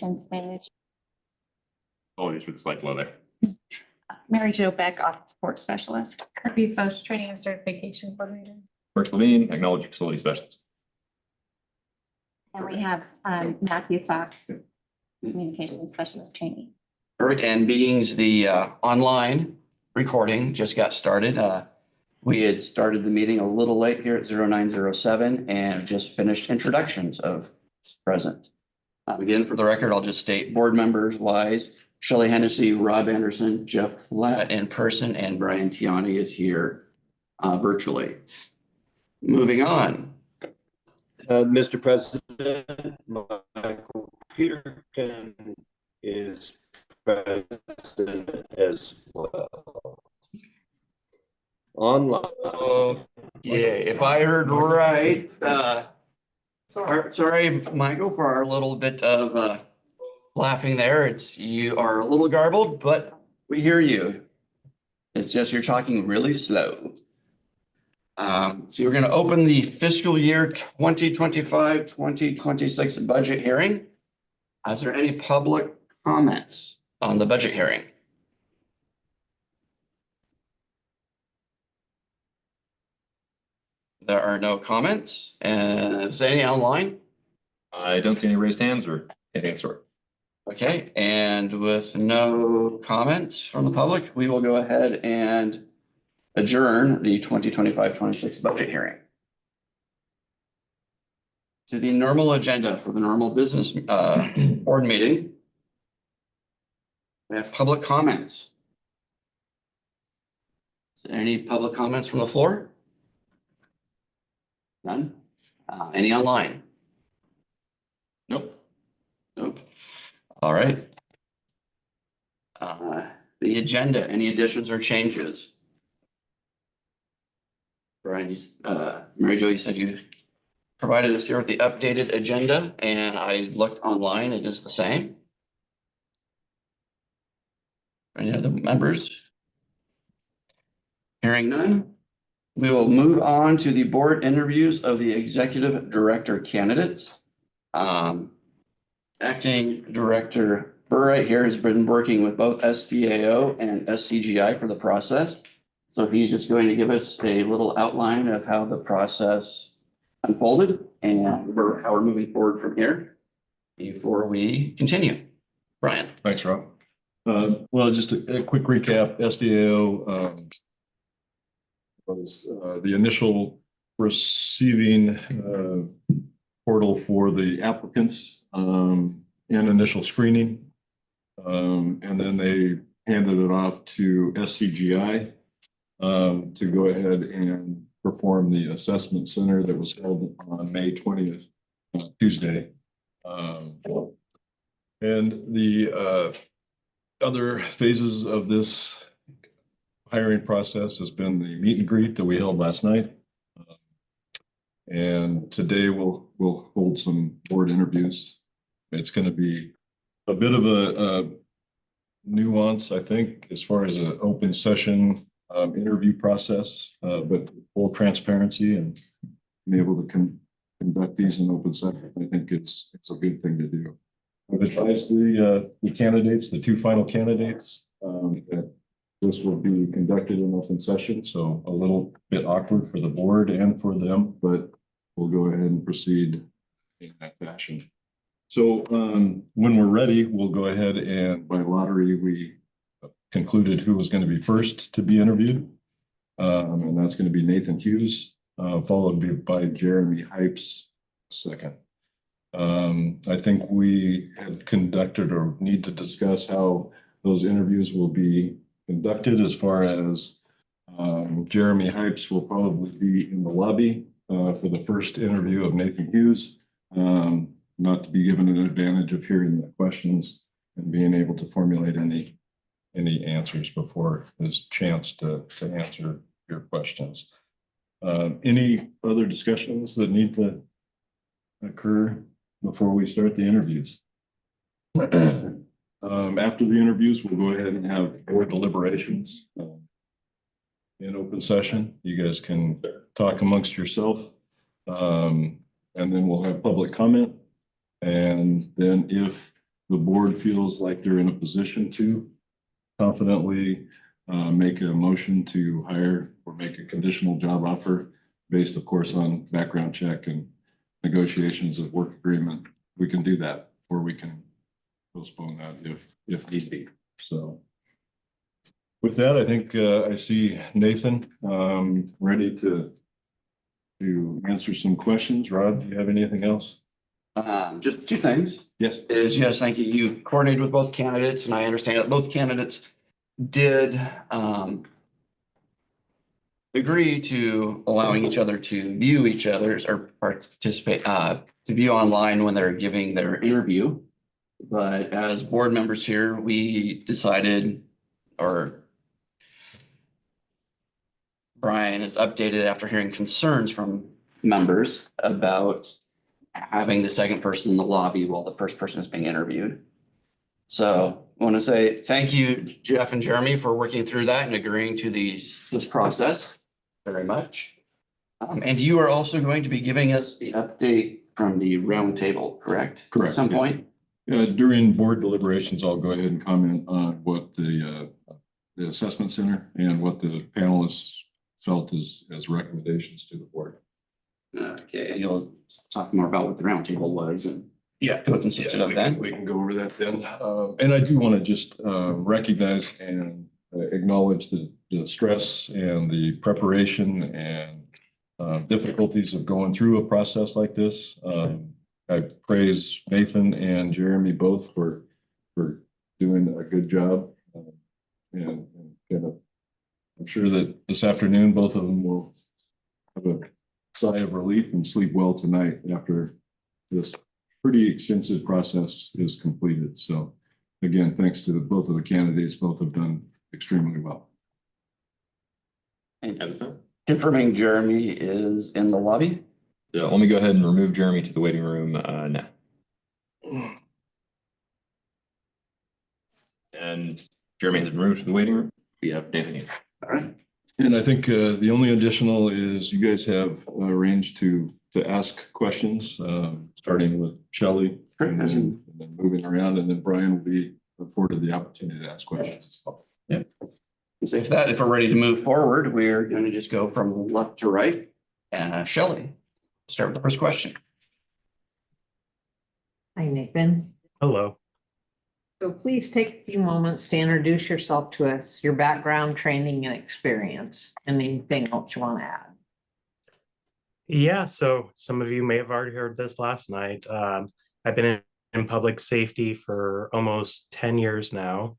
Manager. Apologies for the slight delay there. Mary Jo Beck, Office Support Specialist. Kirby Foch, Training and Certification Coordinator. First Levine, Technology Facility Specialist. And we have Matthew Fox, Communications Specialist Training. Perfect. And beings the online recording just got started. We had started the meeting a little late here at 0907 and just finished introductions of present. Again, for the record, I'll just state board members wise, Shelley Hennessy, Rob Anderson, Jeff Flatt in person, and Brian Tiani is here virtually. Moving on. Mr. President, Michael Peterkin is present as well. Online. Yeah, if I heard right, sorry, Michael, for our little bit of laughing there. You are a little garbled, but we hear you. It's just you're talking really slow. So we're going to open the fiscal year 2025-2026 budget hearing. Is there any public comments on the budget hearing? There are no comments. Is there any online? I don't see any raised hands or anything sort. Okay, and with no comments from the public, we will go ahead and adjourn the 2025-26 budget hearing. To the normal agenda for the normal business board meeting. We have public comments. Is there any public comments from the floor? None? Any online? Nope. Nope. All right. The agenda, any additions or changes? Brian, Mary Jo, you said you provided us here with the updated agenda, and I looked online, it is the same. Any other members? Hearing none, we will move on to the board interviews of the executive director candidates. Acting Director Burr right here has been working with both SDAO and SCGI for the process. So he's just going to give us a little outline of how the process unfolded and how we're moving forward from here before we continue. Brian. Thanks, Rob. Well, just a quick recap. SDAO was the initial receiving portal for the applicants and initial screening. And then they handed it off to SCGI to go ahead and perform the assessment center that was held on May 20th, Tuesday. And the other phases of this hiring process has been the meet and greet that we held last night. And today we'll hold some board interviews. It's going to be a bit of a nuance, I think, as far as an open session interview process, but full transparency and being able to conduct these in open session. I think it's a good thing to do. I've advised the candidates, the two final candidates, that this will be conducted in open session, so a little bit awkward for the board and for them, but we'll go ahead and proceed in that fashion. So when we're ready, we'll go ahead and by lottery, we concluded who was going to be first to be interviewed. And that's going to be Nathan Hughes, followed by Jeremy Hypes second. I think we had conducted or need to discuss how those interviews will be conducted as far as Jeremy Hypes will probably be in the lobby for the first interview of Nathan Hughes, not to be given an advantage of hearing the questions and being able to formulate any answers before his chance to answer your questions. Any other discussions that need to occur before we start the interviews? After the interviews, we'll go ahead and have board deliberations in open session. You guys can talk amongst yourself, and then we'll have public comment. And then if the board feels like they're in a position to confidently make a motion to hire or make a conditional job offer based, of course, on background check and negotiations of work agreement, we can do that, or we can postpone that if need be. So with that, I think I see Nathan ready to answer some questions. Rod, do you have anything else? Just two things. Yes. Is yes, thank you. You coordinated with both candidates, and I understand that both candidates did agree to allowing each other to view each other's or participate to view online when they're giving their interview. But as board members here, we decided, or Brian is updated after hearing concerns from members about having the second person in the lobby while the first person is being interviewed. So I want to say thank you, Jeff and Jeremy, for working through that and agreeing to this process very much. And you are also going to be giving us the update from the roundtable, correct? Correct, At some yeah. point? During board deliberations, I'll go ahead and comment on what the assessment center and what the panelists felt as recommendations to the board. Okay, you'll talk more about what the roundtable was and Yeah. what it consisted of then. We can go over that then. And I do want to just recognize and acknowledge the stress and the preparation and difficulties of going through a process like this. I praise Nathan and Jeremy both for doing a good job. And kind of, I'm sure that this afternoon, both of them will have a sigh of relief and sleep well tonight after this pretty extensive process is completed. So again, thanks to both of the candidates, both have done extremely well. And confirming Jeremy is in the lobby. So let me go ahead and remove Jeremy to the waiting room now. And Jeremy has been removed to the waiting room. We have Nathan here. All right. And I think the only additional is you guys have arranged to ask questions, starting with Shelley and then moving around, and then Brian will be afforded the opportunity to ask questions as well. Yeah. So if we're ready to move forward, we're going to just go from left to right. Shelley, start with the first question. Hi, Nathan. Hello. So please take a few moments to introduce yourself to us, your background, training, and experience, and anything else you want to add. Yeah, so some of you may have already heard this last night. I've been in public safety for almost 10 years now.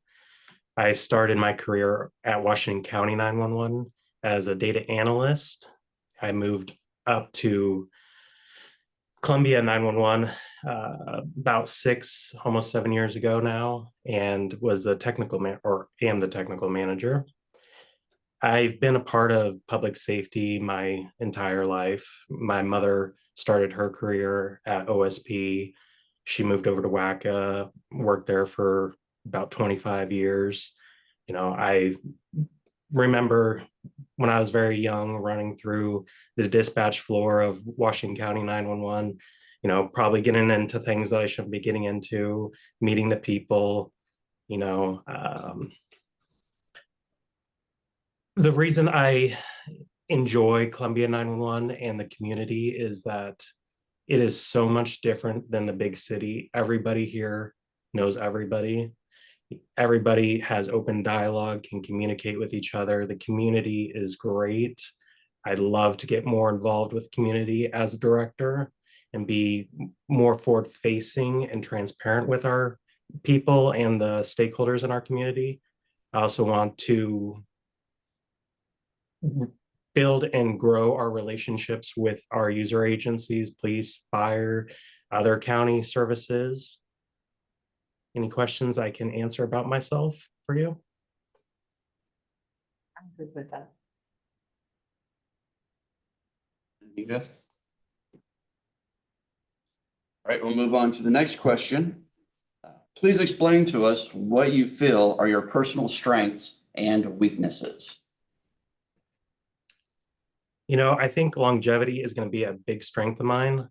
I started my career at Washington County 911 as a data analyst. I moved up to Columbia 911 about almost 7 years ago now, and was the am the technical manager. I've been a part of public safety my entire life. My mother started her career at OSP. She moved over to WACA, worked there for about 25 years. You know, I remember when I was very young running through the dispatch floor of Washington County 911, you know, probably getting into things that I shouldn't be getting into, meeting the people, you know. The reason I enjoy Columbia 911 and the community is that it is so much different than the big city. Everybody here knows everybody. Everybody has open dialogue, can communicate with each other. The community is great. I'd love to get more involved with community as a director and be more forward-facing and transparent with our people and the stakeholders in our community. I also want to build and grow our relationships with our user agencies, police, fire, other county services. Any questions I can answer about myself for you? I'm good with that. You, Jeff? All right, we'll move on to the next question. Please explain to us what you feel are your personal strengths and weaknesses. You know, I think longevity is going to be a big strength of mine.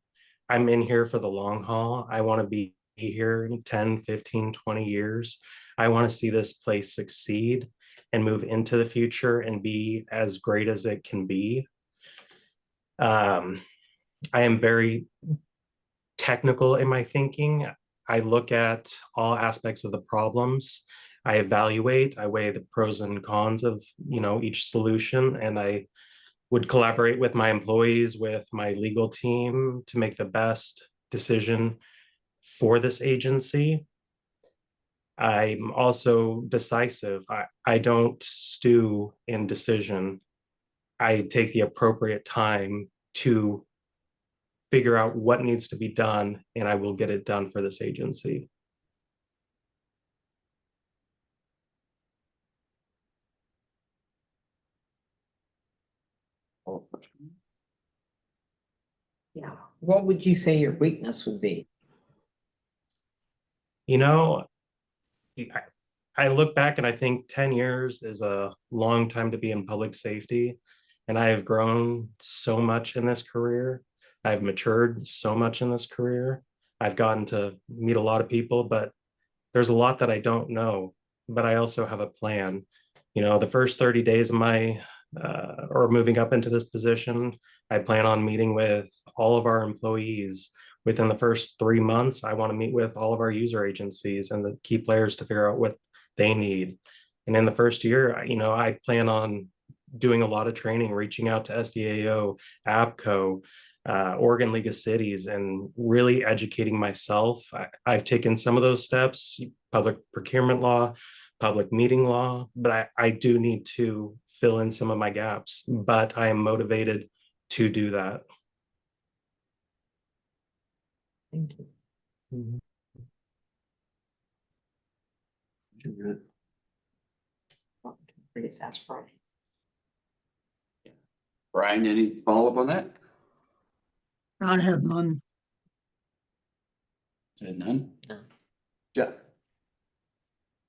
I'm in here for the long haul. I want to be here in 10, 15, 20 years. I want to see this place succeed and move into the future and be as great as it can be. I am very technical in my thinking. I look at all aspects of the problems. I evaluate, I weigh the pros and cons of, each solution, and I would collaborate with my employees, with my legal team to make the best decision for this agency. I'm also decisive. I don't stew in decision. I take the appropriate time to figure out what needs to be done, and I will get it done for this agency. Yeah. What would you say your weakness would be? You know, I look back and I think 10 years is a long time to be in public safety. And I have grown so much in this career. I've matured so much in this career. I've gotten to meet a lot of people, but there's a lot that I don't know. But I also have a plan. The first 30 days of my or moving up into this position, I plan on meeting with all of our employees. Within the first 3 months, I want to meet with all of our user agencies and the key players to figure out what they need. And in the first year, I plan on doing a lot of training, reaching out to SDAO, APCO, Oregon League of Cities, and really educating myself. I've taken some of those steps, public procurement law, public meeting law, but I do need to fill in some of my gaps, but I am motivated to do that. Thank you. Please ask Brian. Brian, any follow-up on that? I have none. Said none? No. Jeff?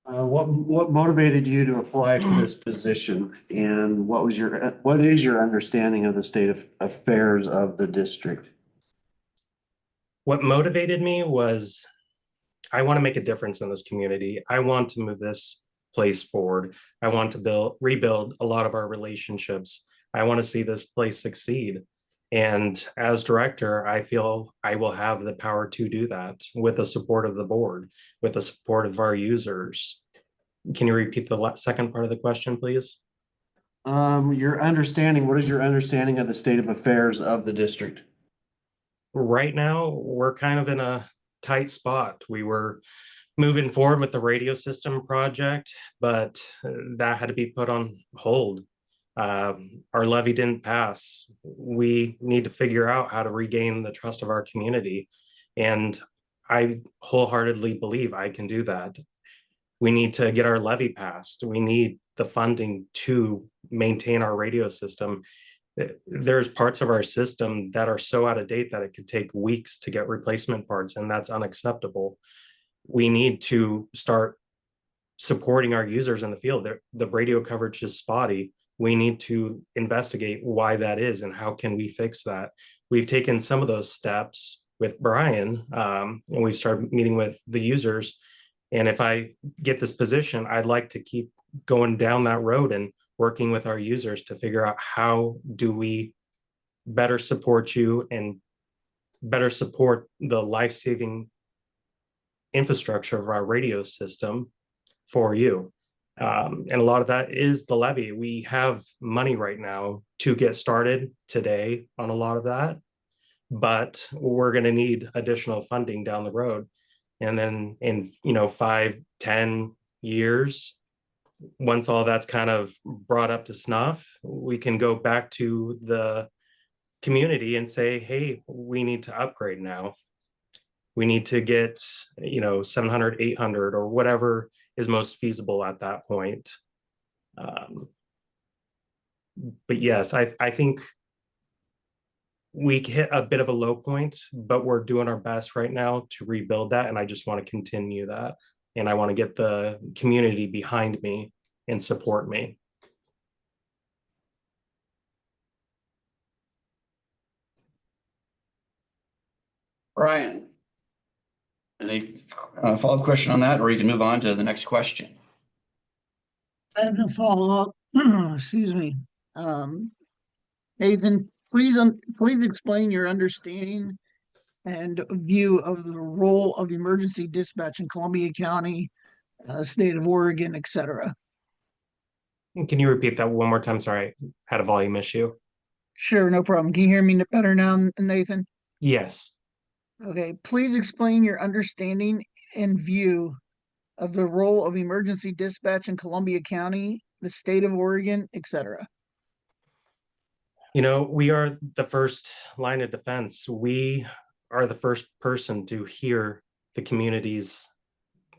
What motivated you to apply for this position, and what is your understanding of the state of affairs of the district? What motivated me was I want to make a difference in this community. I want to move this place forward. I want to rebuild a lot of our relationships. I want to see this place succeed. And as director, I feel I will have the power to do that with the support of the board, with the support of our users. Can you repeat the second part of the question, please? What is your understanding of the state of affairs of the district? Right now, we're kind of in a tight spot. We were moving forward with the radio system project, but that had to be put on hold. Our levy didn't pass. We need to figure out how to regain the trust of our community. And I wholeheartedly believe I can do that. We need to get our levy passed. We need the funding to maintain our radio system. There's parts of our system that are so out of date that it could take weeks to get replacement parts, and that's unacceptable. We need to start supporting our users in the field. The radio coverage is spotty. We need to investigate why that is and how can we fix that. We've taken some of those steps with Brian, and we've started meeting with the users. And if I get this position, I'd like to keep going down that road and working with our users to figure out how do we better support you and better support the life-saving infrastructure of our radio system for you. And a lot of that is the levy. We have money right now to get started today on a lot of that, but we're going to need additional funding down the road. And then in 5-10 years, once all that's kind of brought up to snuff, we can go back to the community and say, hey, we need to upgrade now. We need to get 700, 800, or whatever is most feasible at that point. But yes, I think we hit a bit of a low point, but we're doing our best right now to rebuild that. And I just want to continue that. And I want to get the community behind me and support me. Brian, Any follow-up question on that, or you can move on to the next question? I have a follow-up, excuse me. Nathan, please explain your understanding and view of the role of emergency dispatch in Columbia County, state of Oregon, et cetera. Can you repeat that one more time? Sorry, I had a volume issue. Sure, no problem. Can you hear me better now, Nathan? Yes. Okay, please explain your understanding and view of the role of emergency dispatch in Columbia County, the state of Oregon, et cetera. You know, we are the first line of defense. We are the first person to hear the community's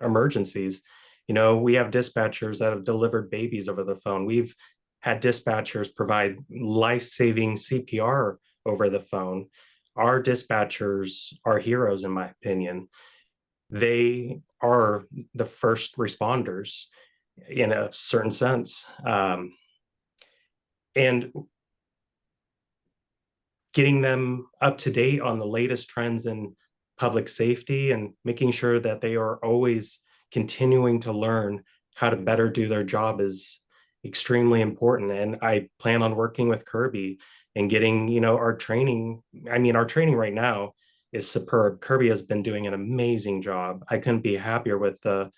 emergencies. You know, we have dispatchers that have delivered babies over the phone. We've had dispatchers provide life-saving CPR over the phone. Our dispatchers are heroes, in my opinion. They are the first responders in a certain sense. And getting them up to date on the latest trends in public safety and making sure that they are always continuing to learn how to better do their job is extremely important. And I plan on working with Kirby and getting, you know, our training. I mean, our training right now is superb. Kirby has been doing an amazing job. I couldn't be happier with the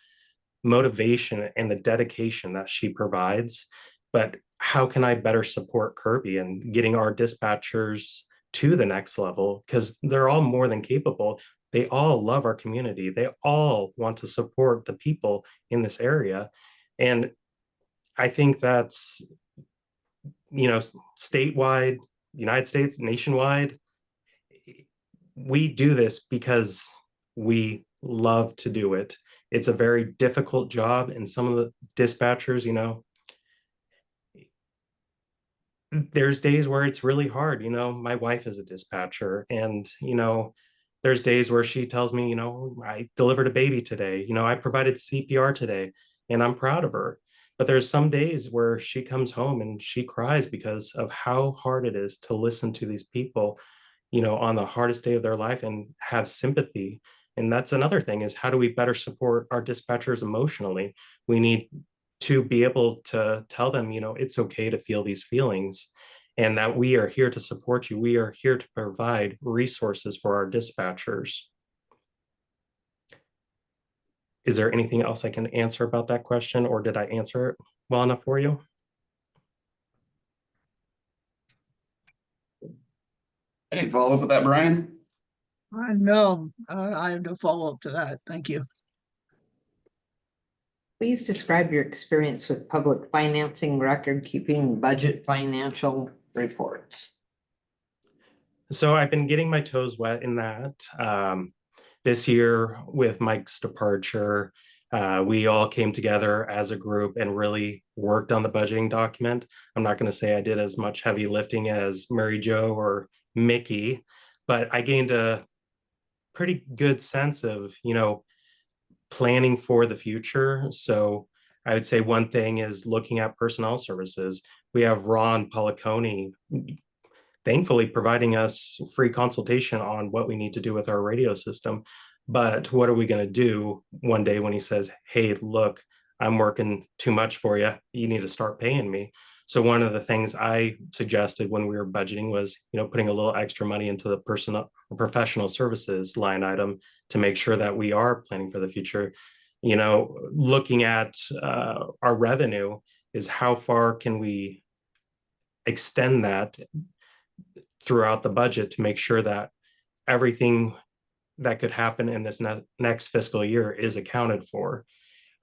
motivation and the dedication that she provides. But how can I better support Kirby and getting our dispatchers to the next level? Because they're all more than capable. They all love our community. They all want to support the people in this area. And I think that's, you know, statewide, United States, nationwide, we do this because we love to do it. It's a very difficult job, and some of the dispatchers, you know, there's days where it's really hard. You know, my wife is a dispatcher, and, you know, there's days where she tells me, you know, I delivered a baby today, you know, I provided CPR today, and I'm proud of her. But there's some days where she comes home and she cries because of how hard it is to listen to these people, you know, on the hardest day of their life and have sympathy. And that's another thing, is how do we better support our dispatchers emotionally? We need to be able to tell them, you know, it's okay to feel these feelings and that we are here to support you. We are here to provide resources for our dispatchers. Is there anything else I can answer about that question, or did I answer it well enough for you? Any follow-up with that, Brian? No, I have no follow-up to that. Thank you. Please describe your experience with public financing, record keeping, budget, financial reports. So I've been getting my toes wet in that. This year with Mike's departure, we all came together as a group and really worked on the budgeting document. I'm not going to say I did as much heavy lifting as Mary Jo or Mickey, but I gained a pretty good sense of, you know, planning for the future. So I would say one thing is looking at personnel services. We have Ron Policoni, thankfully providing us free consultation on what we need to do with our radio system. But what are we going to do one day when he says, hey, look, I'm working too much for you. You need to start paying me. So one of the things I suggested when we were budgeting was, you know, putting a little extra money into the professional services line item to make sure that we are planning for the future. You know, looking at our revenue is how far can we extend that throughout the budget to make sure that everything that could happen in this next fiscal year is accounted for.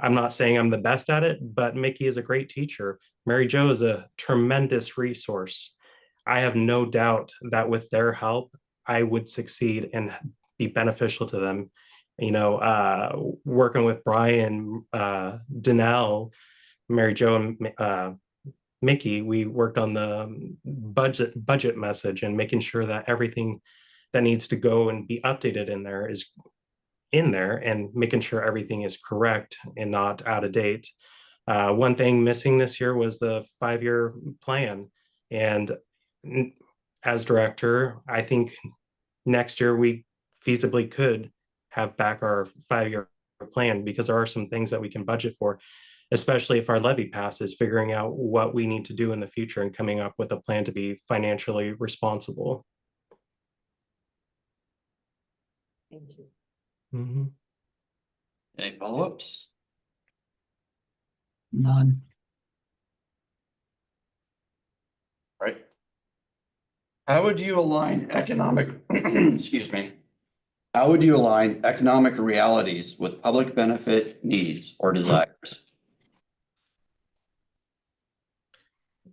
I'm not saying I'm the best at it, but Mickey is a great teacher. Mary Jo is a tremendous resource. I have no doubt that with their help, I would succeed and be beneficial to them. You know, working with Brian, Danelle, Mary Jo, and Mickey, we worked on the budget message and making sure that everything that needs to go and be updated in there is in there, and making sure everything is correct and not out of date. One thing missing this year was the 5-year plan. And as director, I think next year we feasibly could have back our 5-year plan, because there are some things that we can budget for, especially if our levy passes, figuring out what we need to do in the future and coming up with a plan to be financially responsible. Thank you. Mhm. Any follow-ups? None. Right. How would you align economic, excuse me? How would you align economic realities with public benefit needs or desires?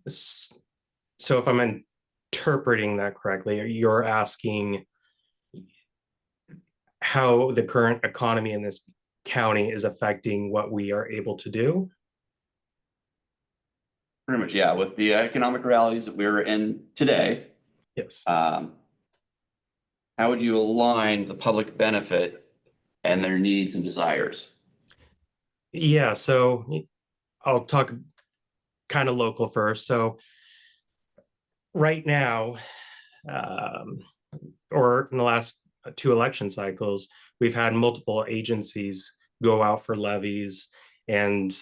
So if I'm interpreting that correctly, you're asking how the current economy in this county is affecting what we are able to do? Pretty much, yeah, with the economic realities that we're in today, Yes. how would you align the public benefit and their needs and desires? Yeah, so I'll talk kind of local first. So right now, or in the last 2 election cycles, we've had multiple agencies go out for levies and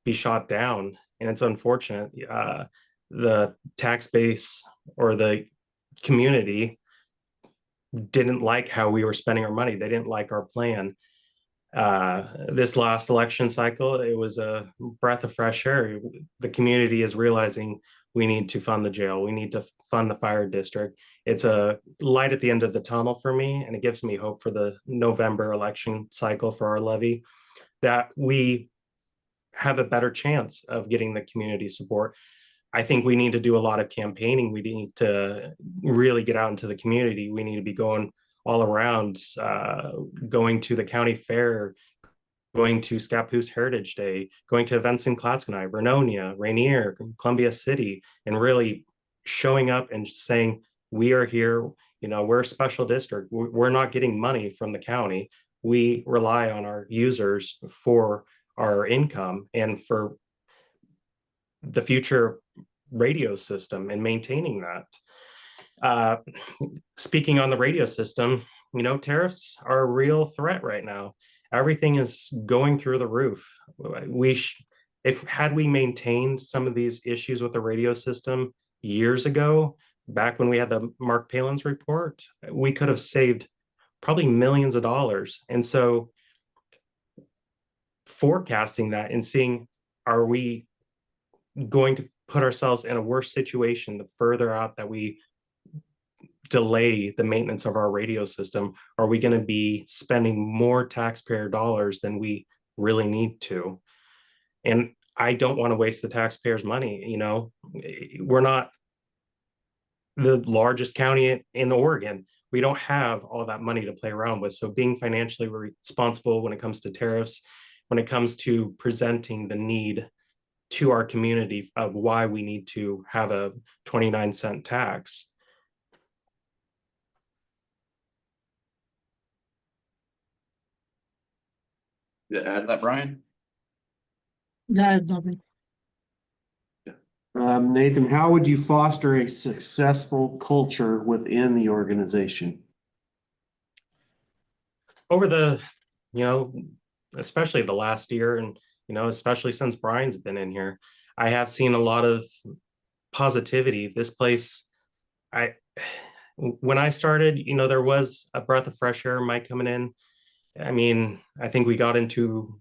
be shot down. And it's unfortunate. The tax base or the community didn't like how we were spending our money. They didn't like our plan. This last election cycle, it was a breath of fresh air. The community is realizing we need to fund the jail. We need to fund the fire district. It's a light at the end of the tunnel for me, and it gives me hope for the November election cycle for our levy, that we have a better chance of getting the community support. I think we need to do a lot of campaigning. We need to really get out into the community. We need to be going all around, going to the county fair, going to Scappoose Heritage Day, going to events in Clatskanai, Vernonia, Rainier, Columbia City, and really showing up and saying, we are here, you know, we're a special district. We're not getting money from the county. We rely on our users for our income and for the future radio system and maintaining that. Speaking on the radio system, you know, tariffs are a real threat right now. Everything is going through the roof. If had we maintained some of these issues with the radio system years ago, back when we had the Mark Palin's report, we could have saved probably millions of dollars. And so forecasting that and seeing, are we going to put ourselves in a worse situation the further out that we delay the maintenance of our radio system? Are we going to be spending more taxpayer dollars than we really need to? And I don't want to waste the taxpayers' money. You know, we're not the largest county in Oregon. We don't have all that money to play around with. So being financially responsible when it comes to tariffs, when it comes to presenting the need to our community of why we need to have a 29-cent tax. To add that, Brian? That, nothing. Nathan, how would you foster a successful culture within the organization? Over the, you know, especially the last year, and, you know, especially since Brian's been in here, I have seen a lot of positivity. This place, when I started, you know, there was a breath of fresh air, Mike coming in. I mean, I think we got into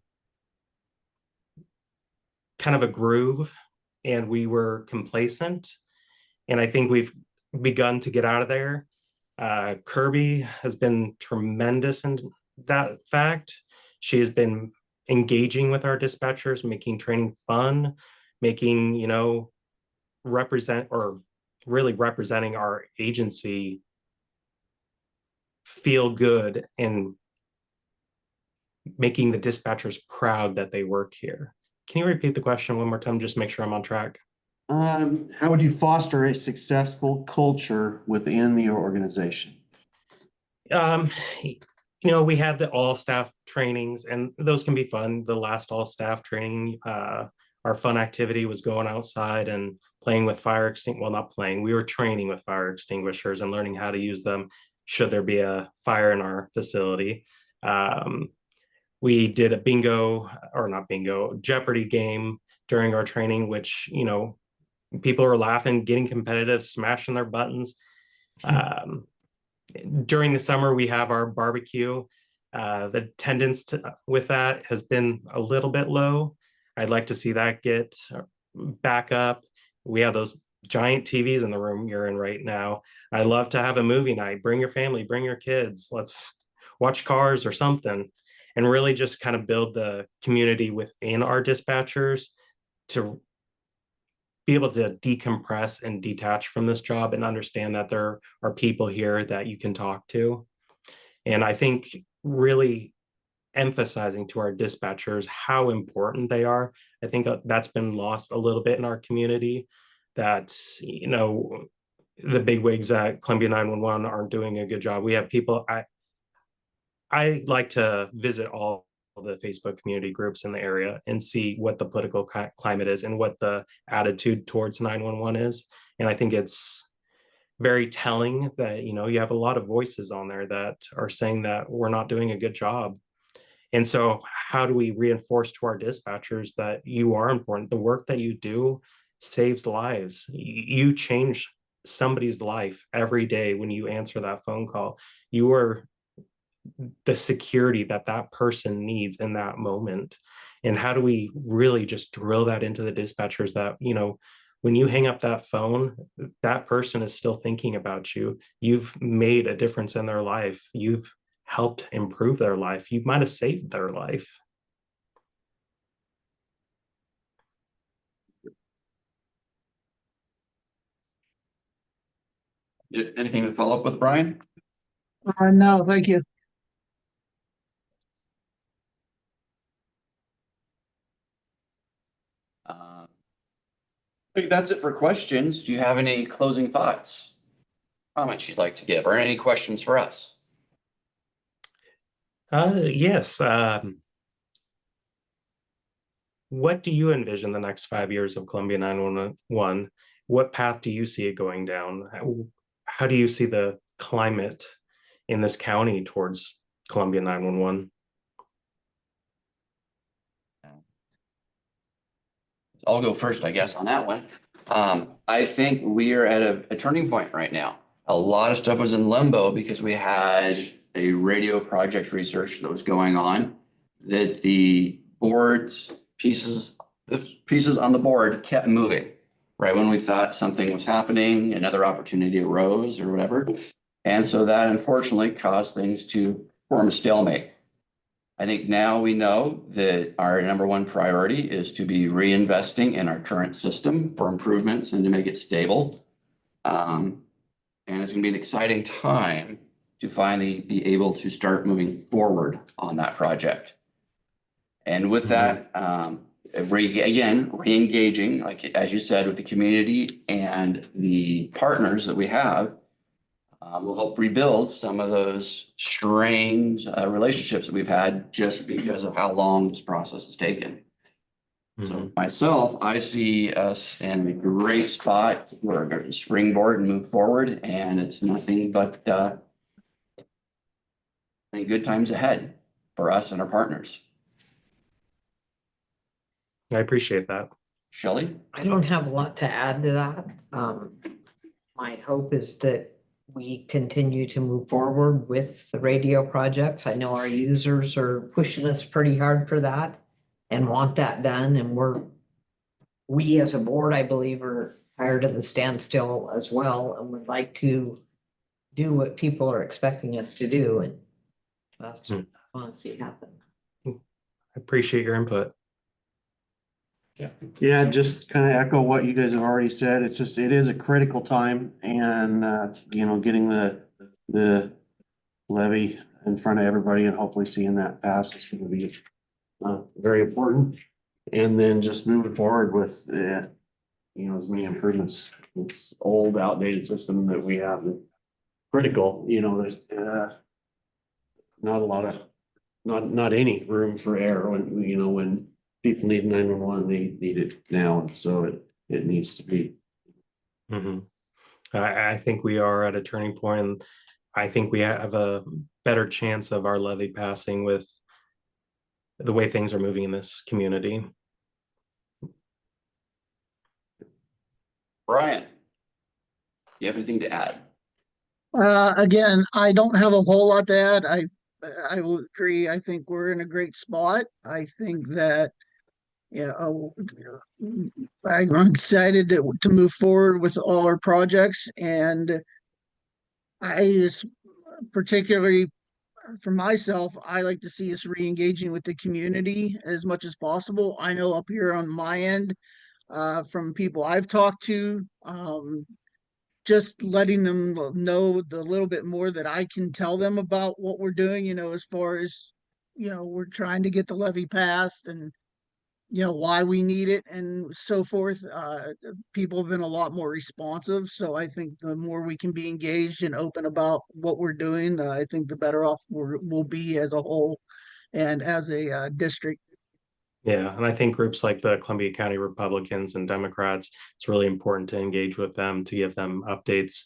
kind of a groove and we were complacent. And I think we've begun to get out of there. Kirby has been tremendous in that fact. She has been engaging with our dispatchers, making training fun, making, you know, really representing our agency feel good and making the dispatchers proud that they work here. Can you repeat the question one more time? Just make sure I'm on track. How would you foster a successful culture within the organization? You know, we had the all staff trainings and those can be fun. The last all staff training, our fun activity was going outside and playing with fire extinguishers. Well, not playing, we were training with fire extinguishers and learning how to use them should there be a fire in our facility. We did a bingo, or not bingo, Jeopardy game during our training, which, you know, people are laughing, getting competitive, smashing their buttons. During the summer, we have our barbecue. The attendance with that has been a little bit low. I'd like to see that get back up. We have those giant TVs in the room you're in right now. I love to have a movie night. Bring your family, bring your kids. Let's watch Cars or something, and really just kind of build the community within our dispatchers to be able to decompress and detach from this job and understand that there are people here that you can talk to. And I think really emphasizing to our dispatchers how important they are. I think that's been lost a little bit in our community, that, you know, the bigwigs at Columbia 911 aren't doing a good job. We have people, I like to visit all the Facebook community groups in the area and see what the political climate is and what the attitude towards 911 is. And I think it's very telling that, you know, you have a lot of voices on there that are saying that we're not doing a good job. And so how do we reinforce to our dispatchers that you are important? The work that you do saves lives. You change somebody's life every day when you answer that phone call. You are the security that that person needs in that moment. And how do we really just drill that into the dispatchers that, you know, when you hang up that phone, that person is still thinking about you. You've made a difference in their life. You've helped improve their life. You might have saved their life. Anything to follow up with, Brian? No, thank you. I think that's it for questions. Do you have any closing thoughts, comments you'd like to give, or any questions for us? Yes. What do you envision the next 5 years of Columbia 911? What path do you see it going down? How do you see the climate in this county towards Columbia 911? I'll go first, I guess, on that one. I think we are at a turning point right now. A lot of stuff was in limbo because we had a radio project research that was going on, that the pieces on the board kept moving. Right when we thought something was happening, another opportunity arose or whatever. And so that unfortunately caused things to form a stalemate. I think now we know that our number one priority is to be reinvesting in our current system for improvements and to make it stable. And it's going to be an exciting time to finally be able to start moving forward on that project. And with that, re-engaging, like as you said, with the community and the partners that we have, will help rebuild some of those strained relationships that we've had just because of how long this process has taken. So myself, I see us in a great spot. We're going to springboard and move forward, and it's nothing but good times ahead for us and our partners. I appreciate that. Shelley? I don't have a lot to add to that. My hope is that we continue to move forward with the radio projects. I know our users are pushing us pretty hard for that and want that done. And we as a board, I believe, are tired of the standstill as well and would like to do what people are expecting us to do. And that's what I want to see happen. I appreciate your input. Yeah, just kind of echo what you guys have already said. It's just, it is a critical time, and you know, getting the levy in front of everybody and hopefully seeing that pass is going to be very important. And then just moving forward with you know, as many improvements. It's old, outdated system that we have, critical, you know, there's not a lot of, not any room for error when, you know, when people need 911, they need it now. And so it needs to be. I think we are at a turning point. I think we have a better chance of our levy passing with the way things are moving in this community. Brian, do you have anything to add? Again, I don't have a whole lot to add. I will agree. I think we're in a great spot. I think that, yeah, I'm excited to move forward with all our projects, and I just particularly for myself, I like to see us re-engaging with the community as much as possible. I know up here on my end, from people I've talked to, just letting them know the little bit more that I can tell them about what we're doing, as far as, we're trying to get the levy passed and, why we need it and so forth. People have been a lot more responsive. So I think the more we can be engaged and open about what we're doing, I think the better off we'll be as a whole and as a district. Yeah, and I think groups like the Columbia County Republicans and Democrats, it's really important to engage with them to give them updates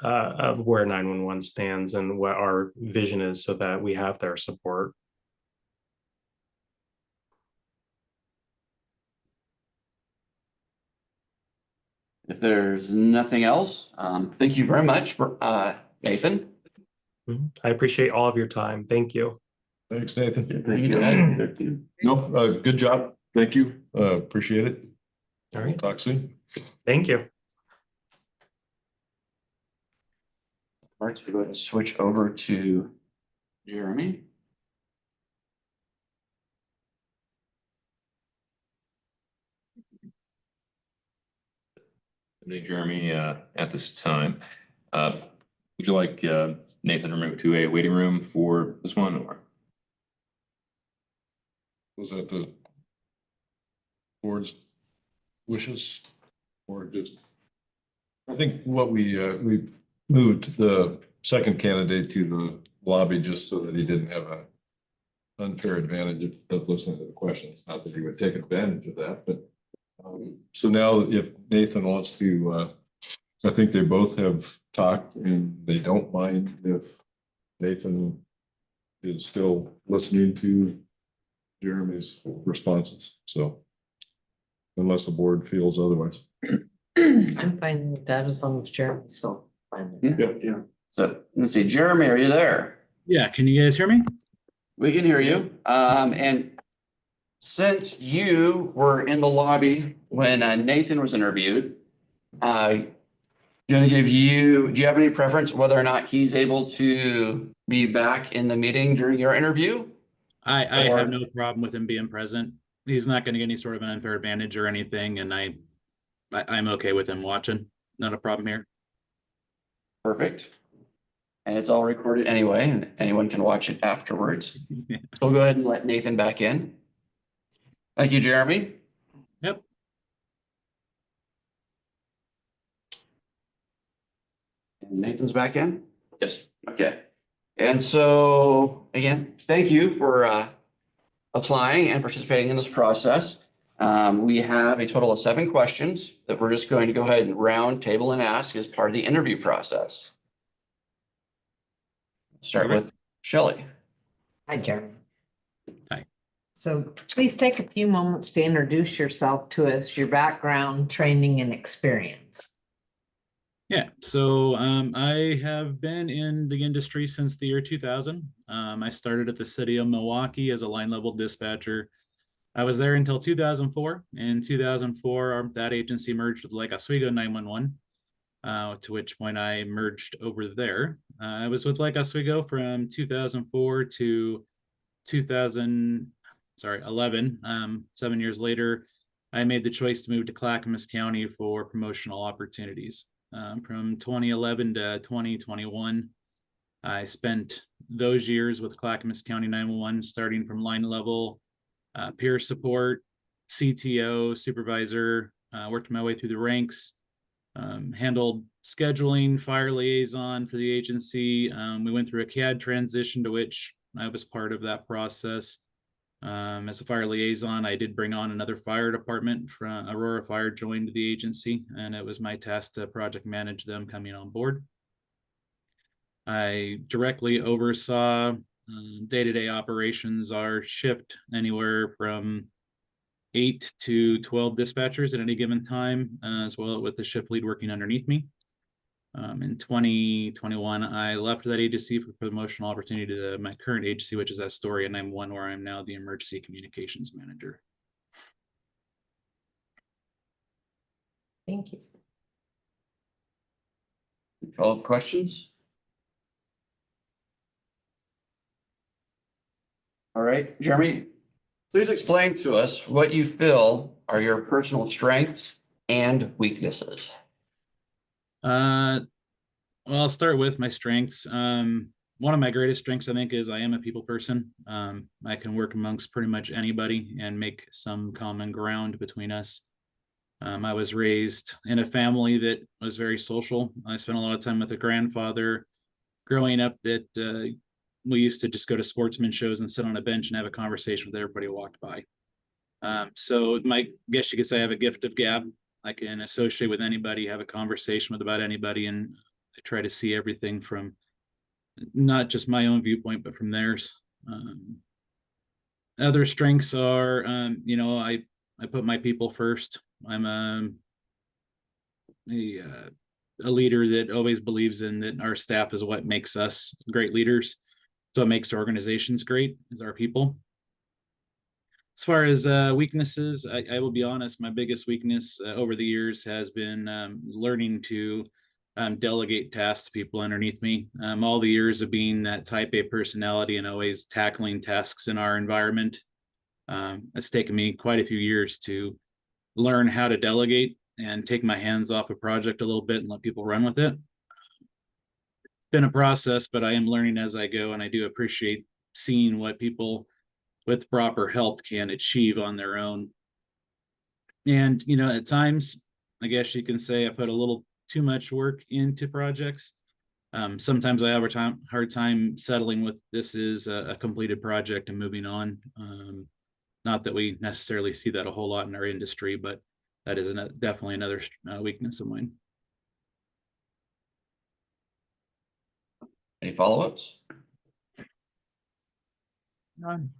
of where 911 stands and what our vision is so that we have their support. If there's nothing else, thank you very much, Nathan. I appreciate all of your time. Thank you. Thanks, Nathan. Thank you. No, good job. Thank you. Appreciate it. All We'll right. talk soon. Thank you. All right, so we go ahead and switch over to Jeremy. Jeremy, at this time, would you like Nathan to move to a waiting room for this one, or? Was that the board's wishes or just? I think what we moved the second candidate to the lobby just so that he didn't have an unfair advantage of listening to the questions. Not that he would take advantage of that, but so now if Nathan wants to, I think they both have talked and they don't mind if Nathan is still listening to Jeremy's responses. So unless the board feels otherwise. I'm fine with that as long as Jeremy's still fine with that. Yeah. So let's see, Jeremy, are you there? Yeah, can you guys hear me? We can hear you. And since you were in the lobby when Nathan was interviewed, gonna give you, do you have any preference whether or not he's able to be back in the meeting during your interview? I Or- have no problem with him being present. He's not going to get any sort of an unfair advantage or anything, and I'm okay with him watching. Not a problem here. Perfect. And it's all recorded anyway, and anyone can watch it afterwards. Yeah. So we'll go ahead and let Nathan back in. Thank you, Jeremy. Yep. And Nathan's back in? Yes. Okay. And so, again, thank you for applying and participating in this process. We have a total of 7 questions that we're just going to go ahead and round table and ask as part of the interview process. Start with Shelley. Hi, Jeremy. Hi. So please take a few moments to introduce yourself to us, your background, training, and experience. Yeah, so I have been in the industry since the year 2000. I started at the city of Milwaukee as a line level dispatcher. I was there until 2004. In 2004, that agency merged with Lake Oswego 911, to which point I merged over there. I was with Lake Oswego from 2004 to 11. 7 years later, I made the choice to move to Clackamas County for promotional opportunities. From 2011 to 2021, I spent those years with Clackamas County 911, starting from line level, peer support, CTO, supervisor, worked my way through the ranks, handled scheduling, fire liaison for the agency. We went through a CAD transition to which I was part of that process. As a fire liaison, I did bring on another fire department from Aurora Fire joined the agency, and it was my task to project manage them coming on board. I directly oversaw day-to-day operations. Our shift anywhere from 8 to 12 dispatchers at any given time, as well with the shift lead working underneath me. In 2021, I left that agency for promotional opportunity to my current agency, which is Astoria, and I'm one where I'm now the emergency communications manager. Thank you. Follow-up questions? All right, Jeremy, please explain to us what you feel are your personal strengths and weaknesses. Well, I'll start with my strengths. One of my greatest strengths, I think, is I am a people person. I can work amongst pretty much anybody and make some common ground between us. I was raised in a family that was very social. I spent a lot of time with a grandfather growing up that we used to just go to sportsman shows and sit on a bench and have a conversation with everybody who walked by. So I guess you could say I have a gift of gab. I can associate with anybody, have a conversation with about anybody, and I try to see everything from not just my own viewpoint, but from theirs. Other strengths are, I put my people first. I'm a leader that always believes in that our staff is what makes us great leaders. So it makes organizations great, is our people. As far as weaknesses, I will be honest, my biggest weakness over the years has been learning to delegate tasks to people underneath me. All the years of being that type A personality and always tackling tasks in our environment. It's taken me quite a few years to learn how to delegate and take my hands off a project a little bit and let people run with it. It's been a process, but I am learning as I go, and I do appreciate seeing what people with proper help can achieve on their own. And, at times, I guess you can say I put a little too much work into projects. Sometimes I have a hard time settling with this is a completed project and moving on. Not that we necessarily see that a whole lot in our industry, but that is definitely another weakness of mine. Any follow-ups? None.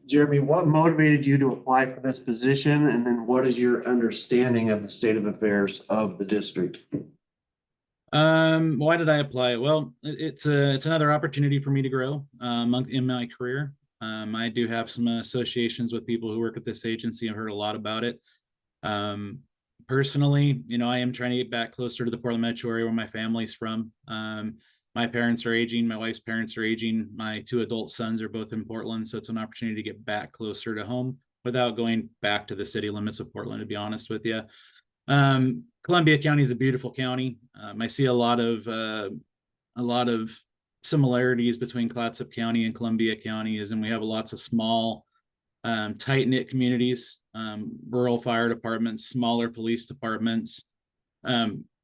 Jeremy, what motivated you to apply for this position? And then what is your understanding of the state of affairs of the district? Why did I apply? Well, it's another opportunity for me to grow in my career. I do have some associations with people who work at this agency. I've heard a lot about it. Personally, I am trying to get back closer to the Portland metro area where my family's from. My parents are aging. My wife's parents are aging. My 2 adult sons are both in Portland. So it's an opportunity to get back closer to home without going back to the city limits of Portland, to be honest with you. Columbia County is a beautiful county. I see a lot of similarities between Clatsop County and Columbia County, and we have lots of small, tight-knit communities, rural fire departments, smaller police departments.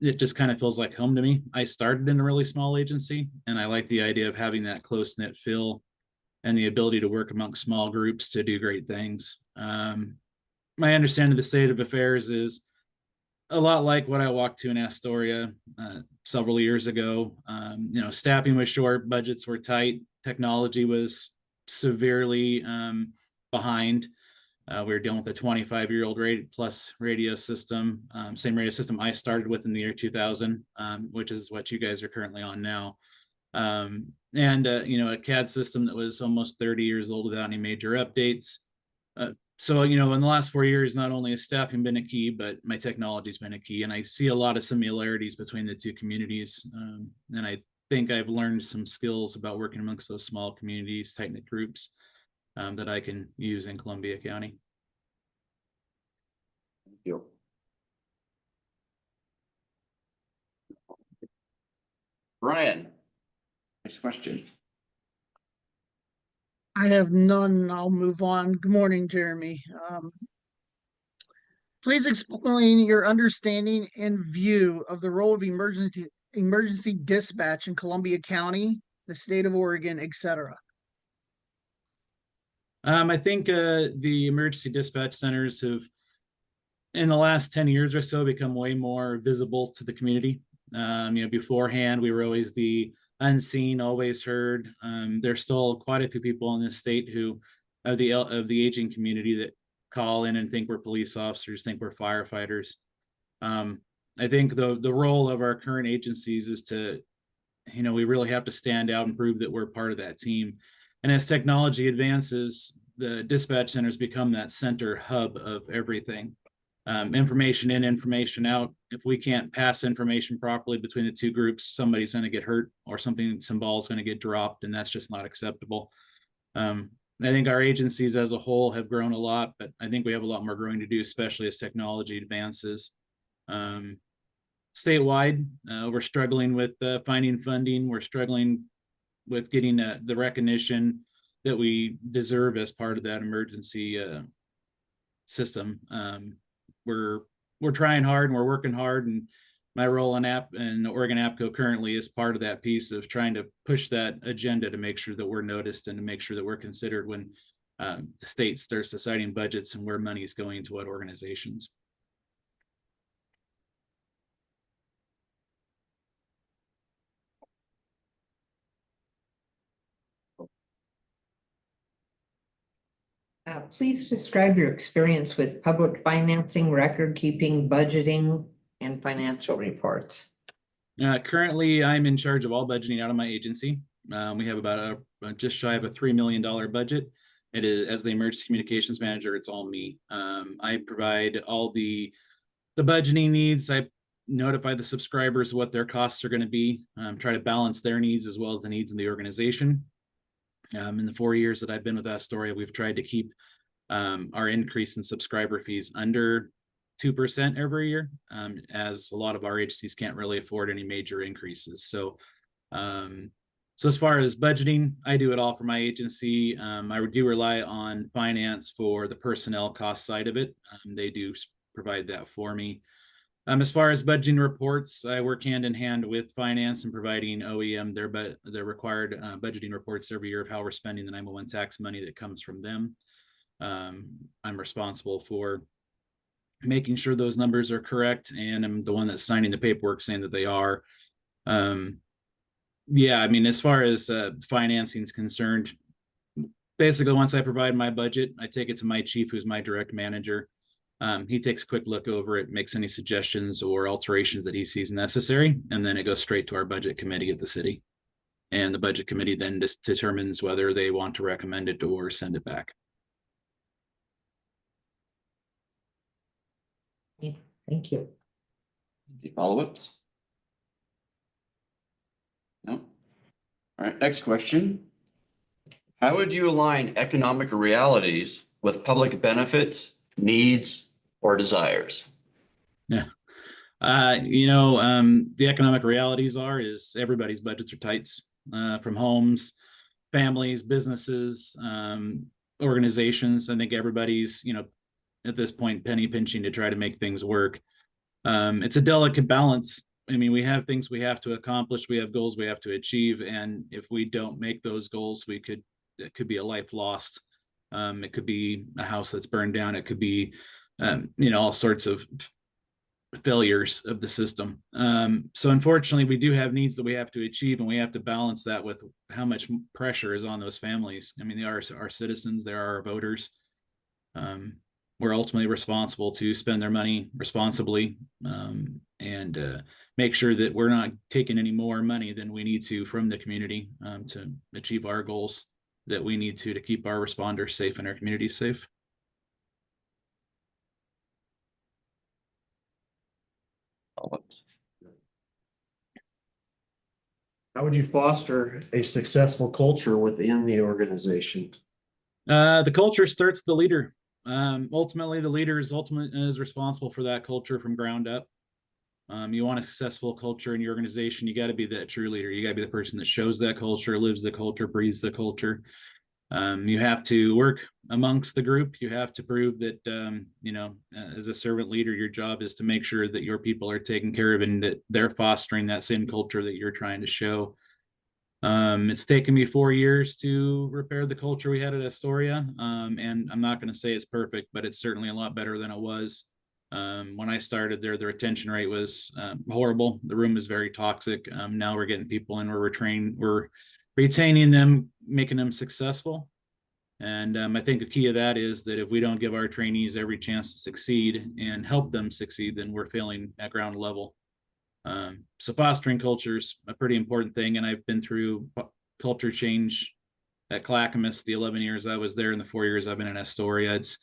It just kind of feels like home to me. I started in a really small agency, and I like the idea of having that close-knit feel and the ability to work amongst small groups to do great things. My understanding of the state of affairs is a lot like what I walked to in Astoria several years ago. Staffing was short, budgets were tight, technology was severely behind. We were dealing with a 25-year-old plus radio system, same radio system I started with in the year 2000, which is what you guys are currently on now. A CAD system that was almost 30 years old without any major updates. So, in the last 4 years, not only has staffing been a key, but my technology's been a key. And I see a lot of similarities between the two communities. And I think I've learned some skills about working amongst those small communities, tight-knit groups that I can use in Columbia County. Thank you. Brian, next question. I have none. I'll move on. Good morning, Jeremy. Please explain your understanding and view of the role of emergency dispatch in Columbia County, the state of Oregon, etc. I think the emergency dispatch centers have, in the last 10 years or so, become way more visible to the community. Beforehand, we were always the unseen, always heard. There's still quite a few people in this state who of the aging community that call in and think we're police officers, think we're firefighters. I think the role of our current agencies is to, we really have to stand out and prove that we're part of that team. And as technology advances, the dispatch centers become that center hub of everything. Information in, information out. If we can't pass information properly between the two groups, somebody's going to get hurt or some ball is going to get dropped, and that's just not acceptable. I think our agencies as a whole have grown a lot, but I think we have a lot more growing to do, especially as technology advances. Statewide, we're struggling with finding funding. We're struggling with getting the recognition that we deserve as part of that emergency system. We're trying hard and we're working hard, and my role in Oregon APCO currently is part of that piece of trying to push that agenda to make sure that we're noticed and to make sure that we're considered when the state starts deciding budgets and where money is going to what organizations. Please describe your experience with public financing, record keeping, budgeting, and financial reports. Currently, I'm in charge of all budgeting out of my agency. We have about just shy of a $3 million budget. It is, as the emergency communications manager, it's all me. I provide all the budgeting needs. I notify the subscribers what their costs are going to be, try to balance their needs as well as the needs of the organization. In the 4 years that I've been with Astoria, we've tried to keep our increase in subscriber fees under 2% every year, as a lot of our agencies can't really afford any major increases. So as far as budgeting, I do it all for my agency. I do rely on finance for the personnel cost side of it. They do provide that for me. As far as budgeting reports, I work hand in hand with finance and providing OEM their required budgeting reports every year of how we're spending the 911 tax money that comes from them. I'm responsible for making sure those numbers are correct, and I'm the one that's signing the paperwork saying that they are. Yeah, I mean, as far as financing is concerned, basically once I provide my budget, I take it to my chief, who's my direct manager. He takes a quick look over it, makes any suggestions or alterations that he sees necessary, and then it goes straight to our budget committee at the city. And the budget committee then just determines whether they want to recommend it or send it back. Thank you. Any follow-ups? No. All right, next question. How would you align economic realities with public benefits, needs, or desires? Yeah. The economic realities is everybody's budgets are tights, from homes, families, businesses, organizations. I think everybody's, at this point, penny pinching to try to make things work. It's a delicate balance. I mean, we have things we have to accomplish. We have goals we have to achieve. And if we don't make those goals, it could be a life lost. It could be a house that's burned down. It could be, all sorts of failures of the system. So unfortunately, we do have needs that we have to achieve, and we have to balance that with how much pressure is on those families. I mean, they are our citizens, they are our voters. We're ultimately responsible to spend their money responsibly, and make sure that we're not taking any more money than we need to from the community to achieve our goals that we need to keep our responders safe and our communities safe. How would you foster a successful culture within the organization? The culture starts with the leader. Ultimately, the leader is responsible for that culture from ground up. You want a successful culture in your organization, you got to be that true leader. You got to be the person that shows that culture, lives the culture, breathes the culture. You have to work amongst the group. You have to prove that, as a servant leader, your job is to make sure that your people are taken care of and that they're fostering that same culture that you're trying to show. It's taken me 4 years to repair the culture we had at Astoria. And I'm not going to say it's perfect, but it's certainly a lot better than it was. When I started there, the retention rate was horrible. The room is very toxic. Now we're getting people in, we're retaining them, making them successful. And I think a key of that is that if we don't give our trainees every chance to succeed and help them succeed, then we're failing at ground level. So fostering culture is a pretty important thing. And I've been through culture change at Clackamas, the 11 years I was there, and the 4 years I've been in Astoria. It's,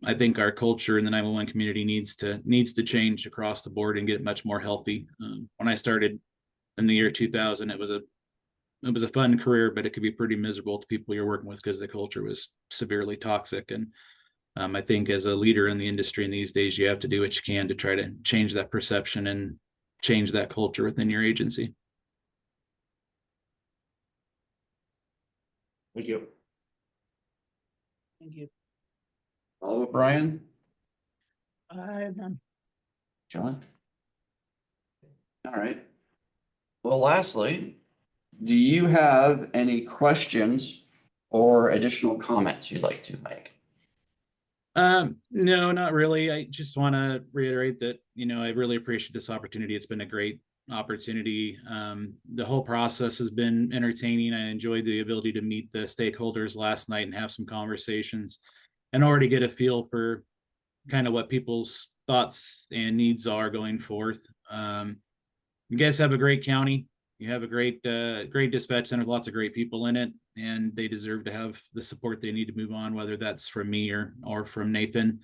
I think our culture in the 911 community needs to change across the board and get much more healthy. When I started in the year 2000, it was a fun career, but it could be pretty miserable to people you're working with because the culture was severely toxic. And I think as a leader in the industry in these days, you have to do what you can to try to change that perception and change that culture within your agency. Thank you. Thank you. Follow up, Brian? I have none. John? All right. Well, lastly, do you have any questions or additional comments you'd like to make? No, not really. I just want to reiterate that, I really appreciate this opportunity. It's been a great opportunity. The whole process has been entertaining. I enjoyed the ability to meet the stakeholders last night and have some conversations and already get a feel for kind of what people's thoughts and needs are going forth. You guys have a great county. You have a great dispatch center, lots of great people in it, and they deserve to have the support they need to move on, whether that's from me or from Nathan.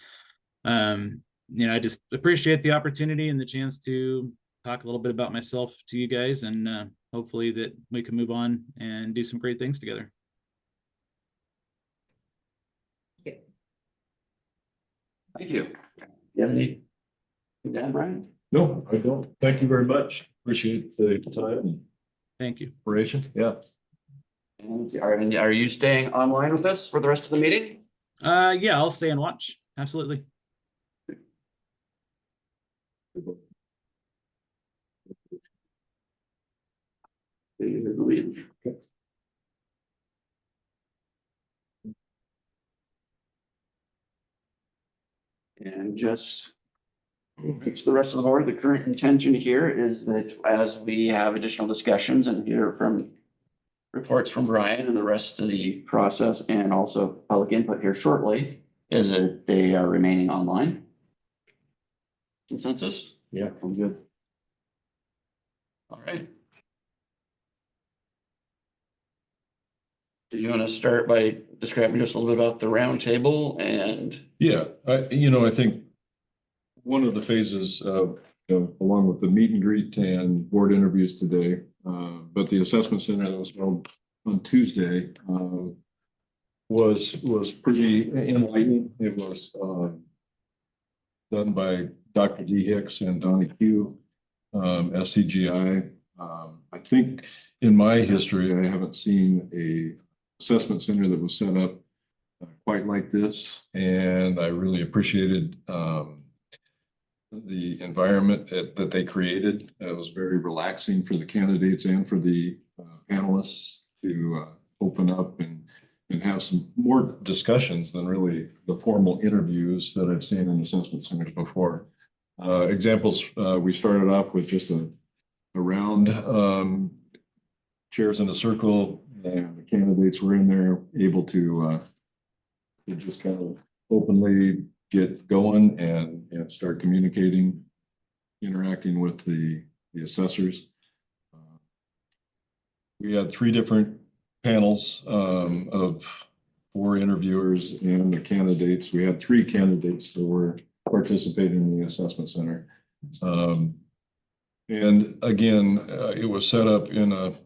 I just appreciate the opportunity and the chance to talk a little bit about myself to you guys, and hopefully that we can move on and do some great things together. Thank you. You have any? Dan, Brian? No, I don't. Thank you very much. Appreciate the time and Thank you. inspiration. Yeah. And are you staying online with us for the rest of the meeting? Yeah, I'll stay and watch. Absolutely. And just to the rest of the board, the current intention here is that as we have additional discussions and hear from reports from Brian and the rest of the process and also public input here shortly, is that they are remaining online. Consensus? Yeah, I'm good. All right. Do you want to start by describing just a little bit about the roundtable and? Yeah, I think one of the phases of, along with the meet and greet and board interviews today, but the assessment center that was held on Tuesday was pretty enlightening. It was done by Dr. D. Hicks and Donnie Q, SCGI. I think in my history, I haven't seen a assessment center that was set up quite like this, and I really appreciated the environment that they created. It was very relaxing for the candidates and for the panelists to open up and have some more discussions than really the formal interviews that I've seen in assessment centers before. Examples, we started off with just a round, chairs in a circle, and the candidates were in there able to just kind of openly get going and start communicating, interacting with the assessors. We had 3 different panels of 4 interviewers and the candidates. We had 3 candidates that were participating in the assessment center. And again, it was set up in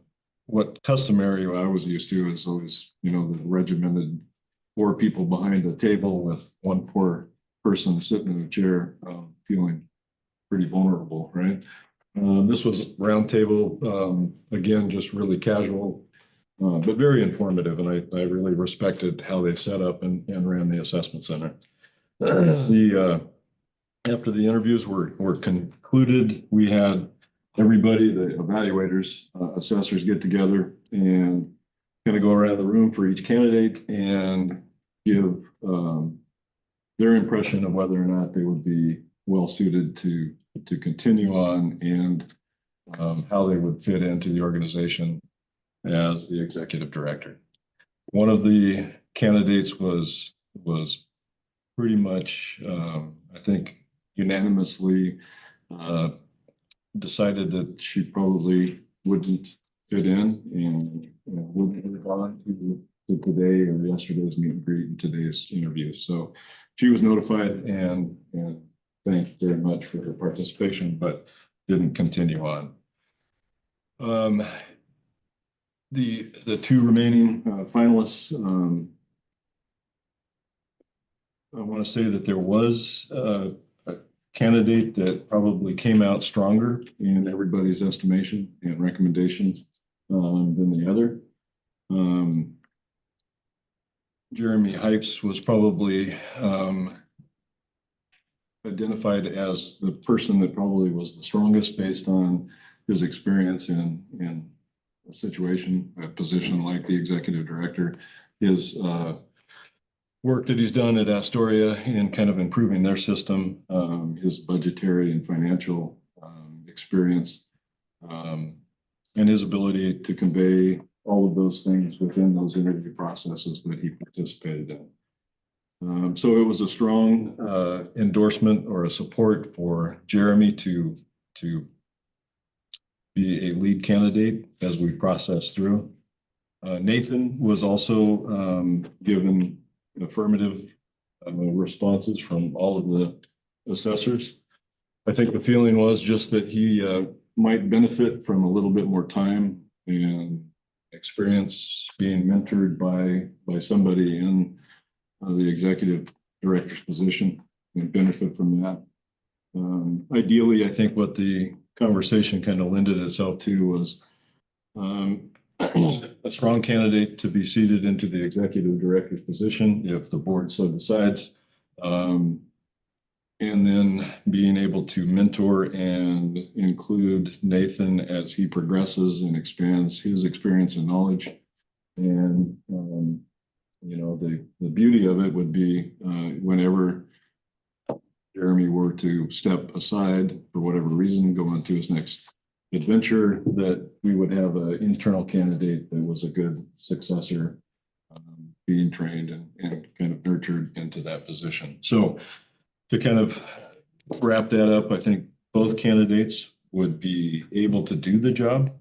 what customary I was used to is always, the regimented 4 people behind a table with 1 poor person sitting in a chair, feeling pretty vulnerable, right? This was round table, again, just really casual, but very informative. And I really respected how they set up and ran the assessment center. After the interviews were concluded, we had everybody, the evaluators, assessors get together and kind of go around the room for each candidate and give their impression of whether or not they would be well suited to continue on, and how they would fit into the organization as the executive director. One of the candidates was pretty much, I think, unanimously decided that she probably wouldn't fit in, and wouldn't move on to today or yesterday's meet and greet and today's interview. So she was notified and thanked very much for her participation, but didn't continue on. The two remaining finalists, I want to say that there was a candidate that probably came out stronger in everybody's estimation and recommendations than the other. Jeremy Hypes was probably identified as the person that probably was the strongest based on his experience in a situation, a position like the executive director. His work that he's done at Astoria in kind of improving their system, his budgetary and financial experience, and his ability to convey all of those things within those interview processes that he participated in. So it was a strong endorsement or a support for Jeremy to be a lead candidate as we process through. Nathan was also given affirmative responses from all of the assessors. I think the feeling was just that he might benefit from a little bit more time and experience being mentored by somebody in the executive director's position, and benefit from that. Ideally, I think what the conversation kind of lended itself to was a strong candidate to be seated into the executive director's position if the board so decides. And then being able to mentor and include Nathan as he progresses and expands his experience and knowledge. And, you know, the beauty of it would be whenever Jeremy were to step aside for whatever reason, go on to his next adventure, that we would have an internal candidate that was a good successor, being trained and kind of nurtured into that position. So to kind of wrap that up, I think both candidates would be able to do the job,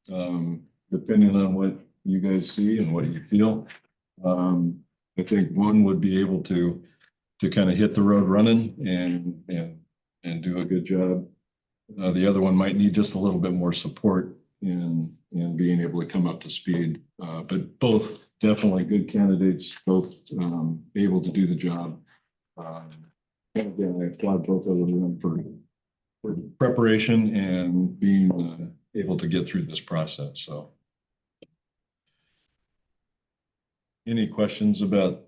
depending on what you guys see and what you feel. I think one would be able to kind of hit the road running and do a good job. The other one might need just a little bit more support in being able to come up to speed. But both definitely good candidates, both able to do the job. And again, I applaud both of them for preparation and being able to get through this process. So, any questions about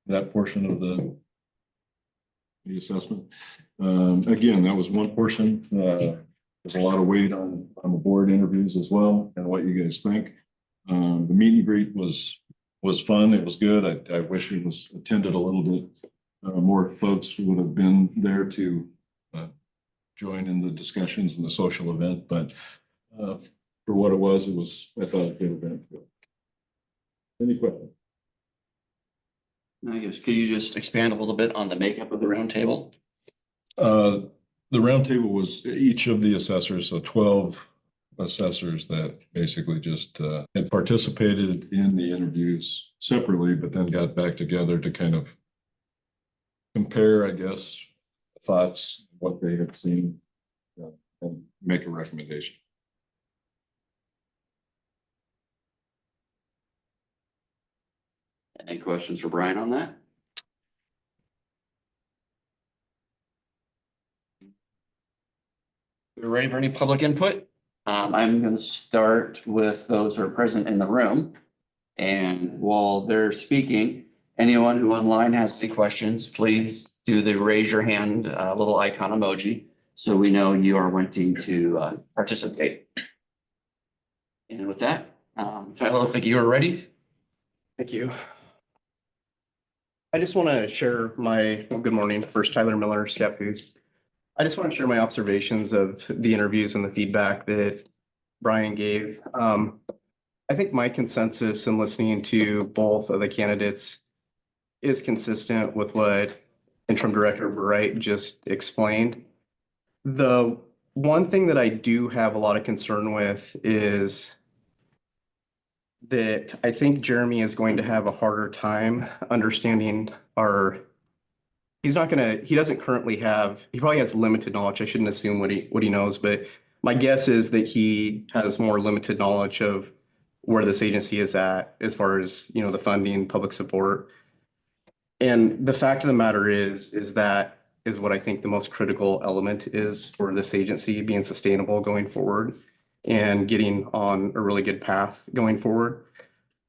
that portion of the assessment? Again, that was one portion. There's a lot of weight on the board interviews as well, and what you guys think. The meet and greet was fun. It was good. I wish it was attended a little bit more folks would have been there to join in the discussions and the social event, but for what it was, I thought it could have been good. Any questions? I guess, could you just expand a little bit on the makeup of the roundtable? The roundtable was each of the assessors, so 12 assessors that basically just had participated in the interviews separately, but then got back together to kind of compare, I guess, thoughts, what they had seen, and make a recommendation. Any questions for Brian on that? We're ready for any public input. I'm going to start with those who are present in the room. And while they're speaking, anyone who online has any questions, please do the raise your hand little icon emoji so we know you are wanting to participate. And with that, Tyler, looks like you are ready. Thank you. I just want to share good morning, first Tyler Miller, Step Boost. I just want to share my observations of the interviews and the feedback that Brian gave. I think my consensus in listening to both of the candidates is consistent with what Interim Director Wright just explained. The one thing that I do have a lot of concern with is that I think Jeremy is going to have a harder time understanding he doesn't currently he probably has limited knowledge. I shouldn't assume what he knows, but my guess is that he has more limited knowledge of where this agency is at as far as, the funding, public support. And the fact of the matter is that is what I think the most critical element is for this agency being sustainable going forward and getting on a really good path going forward.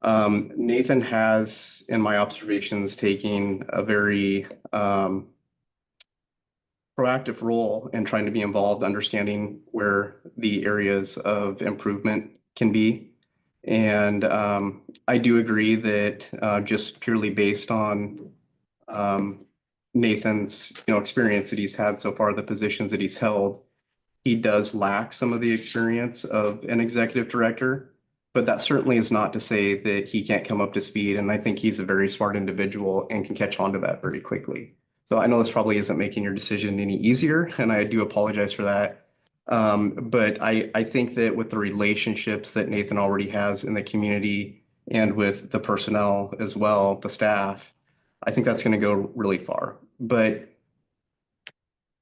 Nathan has, in my observations, taken a very proactive role in trying to be involved, understanding where the areas of improvement can be. And I do agree that just purely based on Nathan's, experience that he's had so far, the positions that he's held, he does lack some of the experience of an executive director. But that certainly is not to say that he can't come up to speed. And I think he's a very smart individual and can catch on to that very quickly. So I know this probably isn't making your decision any easier, and I do apologize for that. But I think that with the relationships that Nathan already has in the community and with the personnel as well, the staff, I think that's going to go really far. But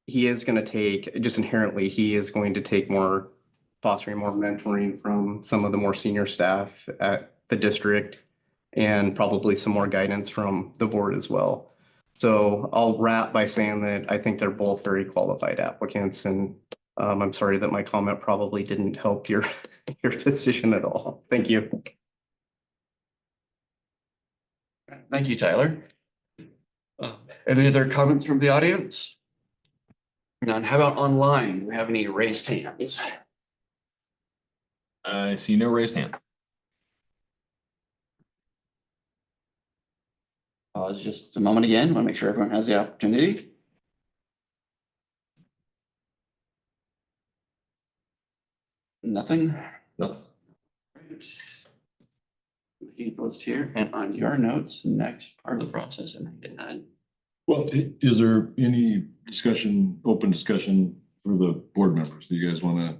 he is going to he is going to take more fostering more mentoring from some of the more senior staff at the district and probably some more guidance from the board as well. So I'll wrap by saying that I think they're both very qualified applicants, and I'm sorry that my comment probably didn't help your decision at all. Thank you. Thank you, Tyler. Any other comments from the audience? None. How about online? Do we have any raised hands? I see no raised hand. Pause just a moment again. Want to make sure everyone has the opportunity. Nothing. No. List here and on your notes, next part of the process, and I did not. Well, is there any open discussion for the board members? Do you guys want to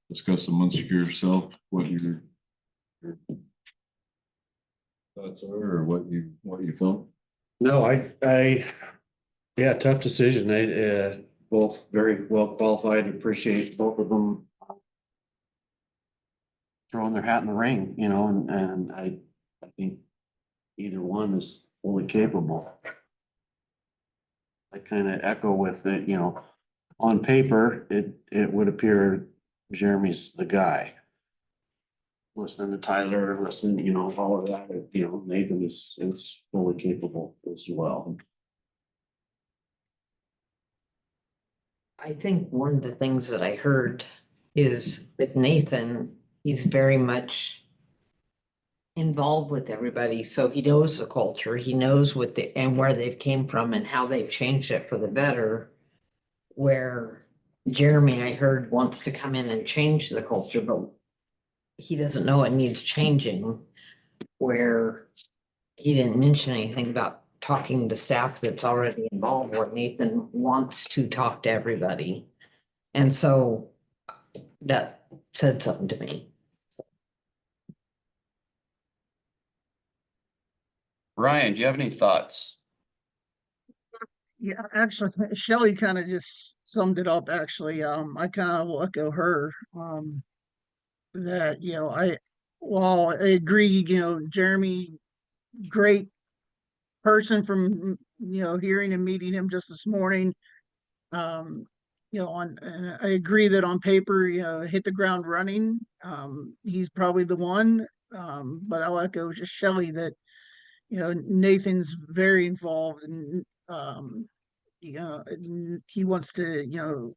discuss amongst yourself what your thoughts are or what you felt? No, yeah, tough decision. I both very well qualified. Appreciate both of them throwing their hat in the ring, and I think either one is fully capable. I kind of echo with it, on paper, it would appear Jeremy's the guy. Listening to Tyler, all of that, Nathan is fully capable as well. I think one of the things that I heard is with Nathan, he's very much involved with everybody. So he knows the culture, he knows and where they've came from and how they've changed it for the better. Where Jeremy, I heard, wants to come in and change the culture, but he doesn't know it needs changing. Where he didn't mention anything about talking to staff that's already involved, where Nathan wants to talk to everybody. And so that said something to me. Ryan, do you have any thoughts? Yeah, actually, Shelley kind of just summed it up, actually. I kind of will echo her, that, while I agree, Jeremy, great person from, hearing and meeting him just this morning. And I agree that on paper, hit the ground running. He's probably the one, but I'll echo just Shelley that, Nathan's very involved and, he wants to,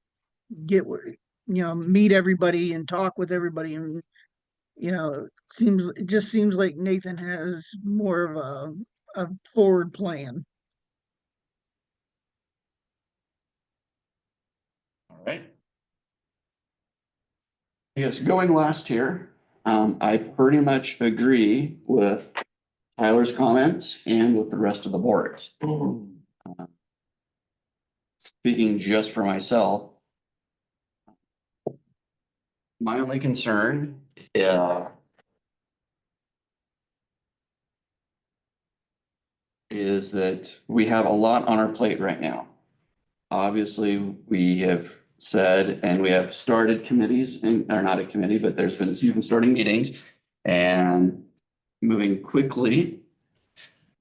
meet everybody and talk with everybody. And, it just seems like Nathan has more of a forward plan. All right. Yes, going last here, I pretty much agree with Tyler's comments and with the rest of the boards. Speaking just for myself, my only concern, is that we have a lot on our plate right now. Obviously, we have said, and we have started committees, and, or not a committee, but you've been starting meetings and moving quickly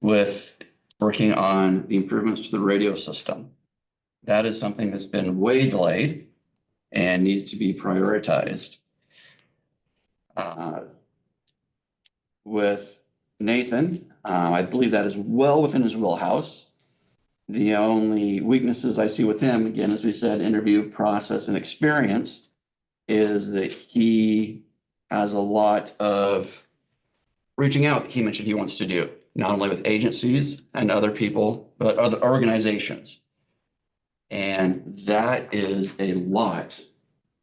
with working on the improvements to the radio system. That is something that's been way delayed and needs to be prioritized. With Nathan, I believe that is well within his wheelhouse. The only weaknesses I see with him, again, as we said, interview process and experience, is that he has a lot of reaching out. He mentioned he wants to do, not only with agencies and other people, but other organizations. And that is a lot,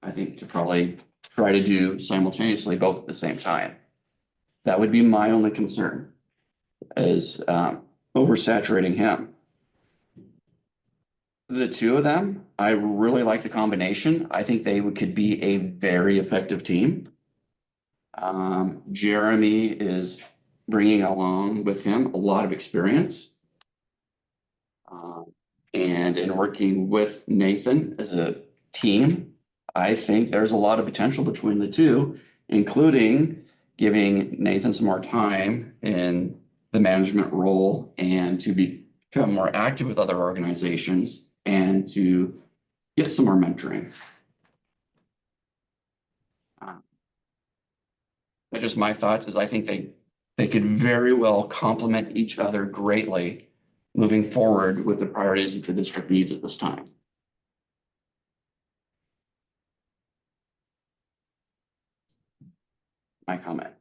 I think, to probably try to do simultaneously, both at the same time. That would be my only concern, is oversaturating him. The two of them, I really like the combination. I think they could be a very effective team. Jeremy is bringing along with him a lot of experience. And in working with Nathan as a team, I think there's a lot of potential between the two, including giving Nathan some more time in the management role and to become more active with other organizations and to get some more mentoring. That's just my thoughts, is I think they could very well complement each other greatly moving forward with the priorities that the district needs at this time. My comment.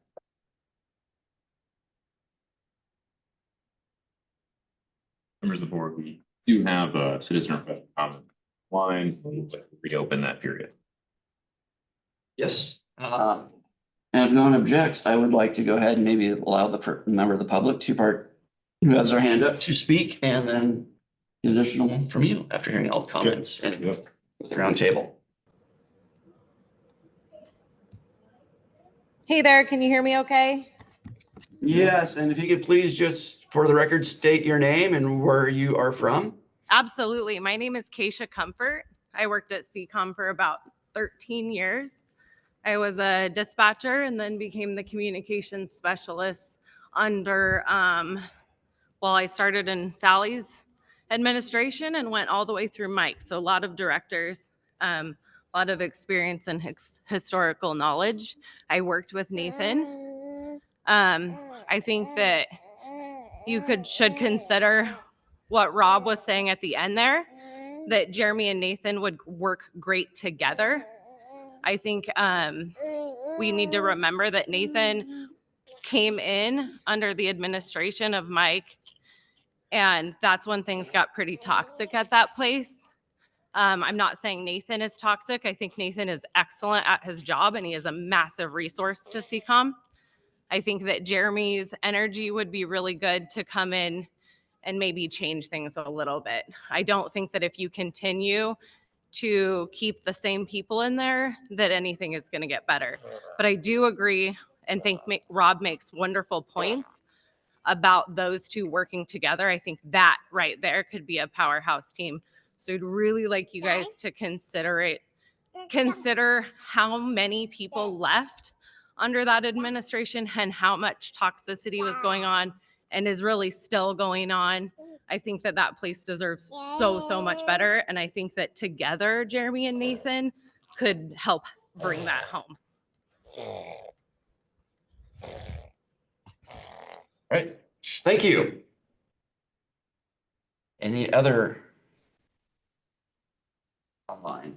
Members of the board, we do have a citizen request comment line. We'd like to reopen that period. Yes. And if no one objects, I would like to go ahead and maybe allow the member of the public who has their hand up to speak, and then additional from you after hearing all the comments and the round table. Hey there, can you hear me okay? Yes, and if you could please just for the record state your name and where you are from. Absolutely. My name is Keisha Comfort. I worked at CCOM for about 13 years. I was a dispatcher and then became the communications specialist under, well, I started in Sally's administration and went all the way through Mike. So a lot of directors, a lot of experience and historical knowledge. I worked with Nathan. I think that you should consider what Rob was saying at the end there, that Jeremy and Nathan would work great together. I think we need to remember that Nathan came in under the administration of Mike, and that's when things got pretty toxic at that place. I'm not saying Nathan is toxic. I think Nathan is excellent at his job and he is a massive resource to CCOM. I think that Jeremy's energy would be really good to come in and maybe change things a little bit. I don't think that if you continue to keep the same people in there, that anything is going to get better. But I do agree and think Rob makes wonderful points about those two working together. I think that right there could be a powerhouse team. So I'd really like you guys to consider how many people left under that administration and how much toxicity was going on and is really still going on. I think that that place deserves so much better. And I think that together, Jeremy and Nathan could help bring that home. All right, thank you. Any other online?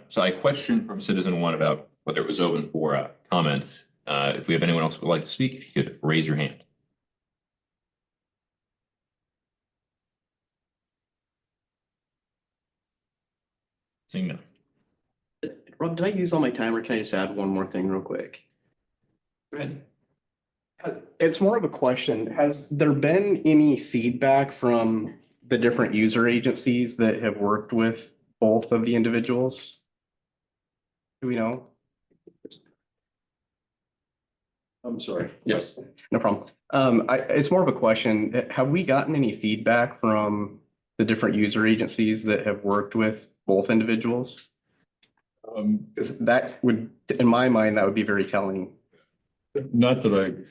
So I questioned from citizen one about whether it was open for comments. If we have anyone else who would like to speak, if you could raise your hand. Seeing none. Rob, did I use all my time or can I just add one more thing real quick? Go ahead. It's more of a question. Has there been any feedback from the different user agencies that have worked with both of the individuals? Do we know? I'm sorry. Yes, no problem. It's more of a question. Have we gotten any feedback from the different user agencies that have worked with both individuals? Because that would, in my mind, that would be very telling. Not that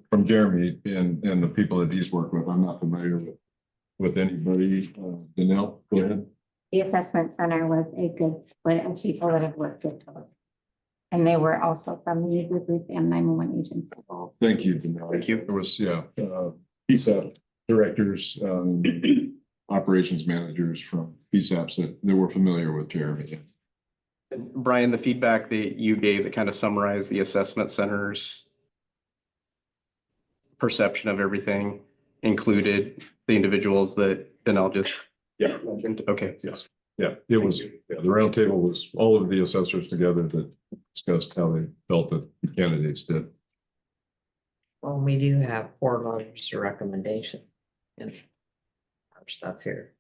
from Jeremy and the people that he's worked with, I'm not familiar with anybody. Danelle, go ahead. The assessment center was a good split of people that have worked with both. And they were also from the user group and 911 agency. Thank you, Danelle. Thank you. There was, PSAP directors, operations managers from PSAPs that were familiar with Jeremy. Brian, the feedback that you gave that kind of summarized the assessment center's perception of everything included the individuals that Danelle just mentioned. Okay. Yes. Yeah, it was, the roundtable was all of the assessors together that discussed how they felt that the candidates did. Well, we do have 4 letters of recommendation in our stuff here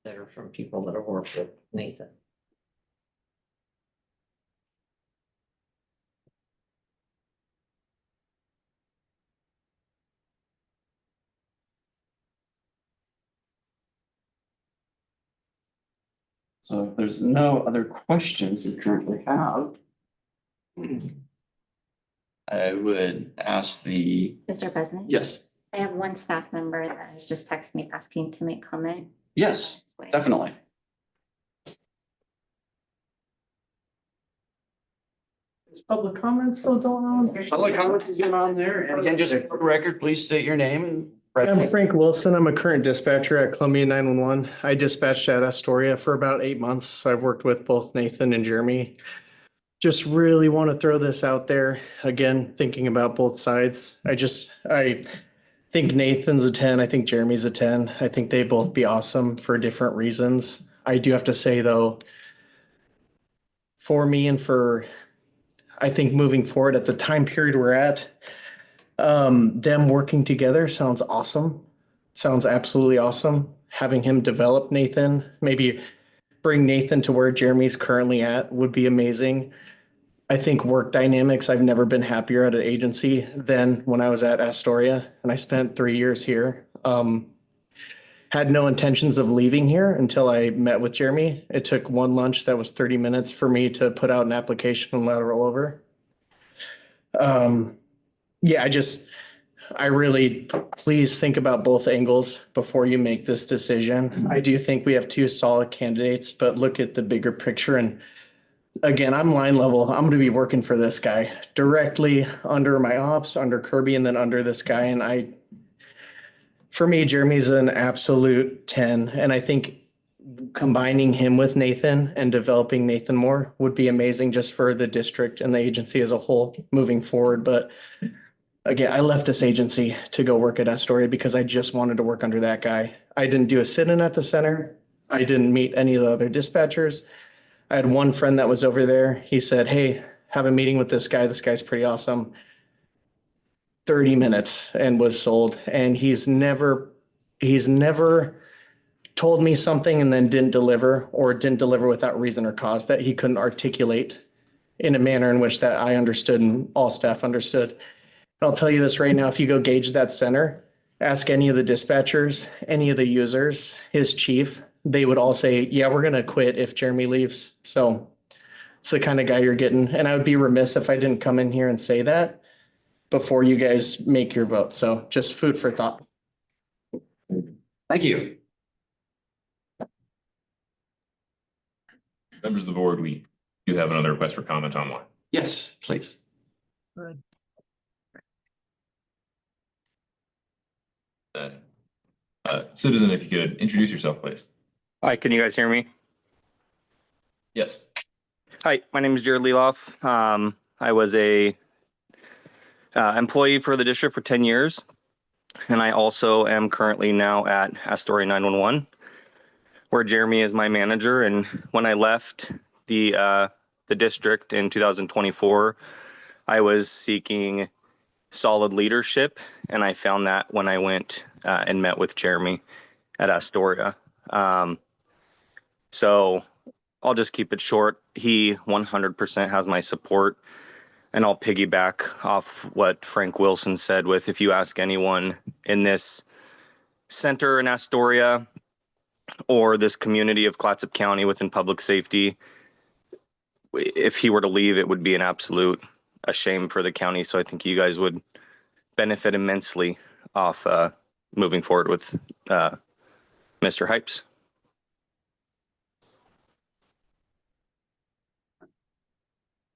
that are from people that have worked with Nathan. So if there's no other questions we currently have, I would ask the, Mr. President? yes, I have one staff member that has just texted me asking to make comment. yes, definitely. Is public comment still going on? Public comment is going on there. And again, just for the record, please state your name and. I'm Frank Wilson. I'm a current dispatcher at Columbia 911. I dispatched at Astoria for about 8 months. So I've worked with both Nathan and Jeremy. Just really want to throw this out there. Again, thinking about both sides. I think Nathan's a 10. I think Jeremy's a 10. I think they both be awesome for different reasons. I do have to say though, for me and for, I think moving forward at the time period we're at, them working together sounds awesome. Sounds absolutely awesome. Having him develop Nathan, maybe bring Nathan to where Jeremy's currently at would be amazing. I think work dynamics, I've never been happier at an agency than when I was at Astoria, and I spent 3 years here. Had no intentions of leaving here until I met with Jeremy. It took one lunch that was 30 minutes for me to put out an application and lateral over. Yeah, I really, please think about both angles before you make this decision. I do think we have 2 solid candidates, but look at the bigger picture. And again, I'm line level. I'm going to be working for this guy directly under my ops, under Kirby, and then under this guy. And for me, Jeremy's an absolute 10. And I think combining him with Nathan and developing Nathan more would be amazing just for the district and the agency as a whole moving forward. But again, I left this agency to go work at Astoria because I just wanted to work under that guy. I didn't do a sit-in at the center. I didn't meet any of the other dispatchers. I had one friend that was over there. He said, hey, have a meeting with this guy. This guy's pretty awesome. 30 minutes and was sold. And he's never told me something and then didn't deliver, or didn't deliver without reason or cause that he couldn't articulate in a manner in which that I understood and all staff understood. I'll tell you this right now, if you go gauge that center, ask any of the dispatchers, any of the users, his chief, they would all say, yeah, we're going to quit if Jeremy leaves. So it's the kind of guy you're getting. And I would be remiss if I didn't come in here and say that before you guys make your vote. So just food for thought. Thank you. Members of the board, we do have another request for comment online. Yes, please. Citizen, if you could introduce yourself, please. Hi, can you guys hear me? Yes. Hi, my name is Jared Leloff. I was a employee for the district for 10 years, and I also am currently now at Astoria 911. where Jeremy is my manager. And when I left the district in 2024, I was seeking solid leadership, and I found that when I went and met with Jeremy at Astoria. So I'll just keep it short. He 100% has my support, and I'll piggyback off what Frank Wilson said with, if you ask anyone in this center in Astoria or this community of Clatsop County within public safety, if he were to leave, it would be an absolute a shame for the county. So I think you guys would benefit immensely off moving forward with Mr. Hypes.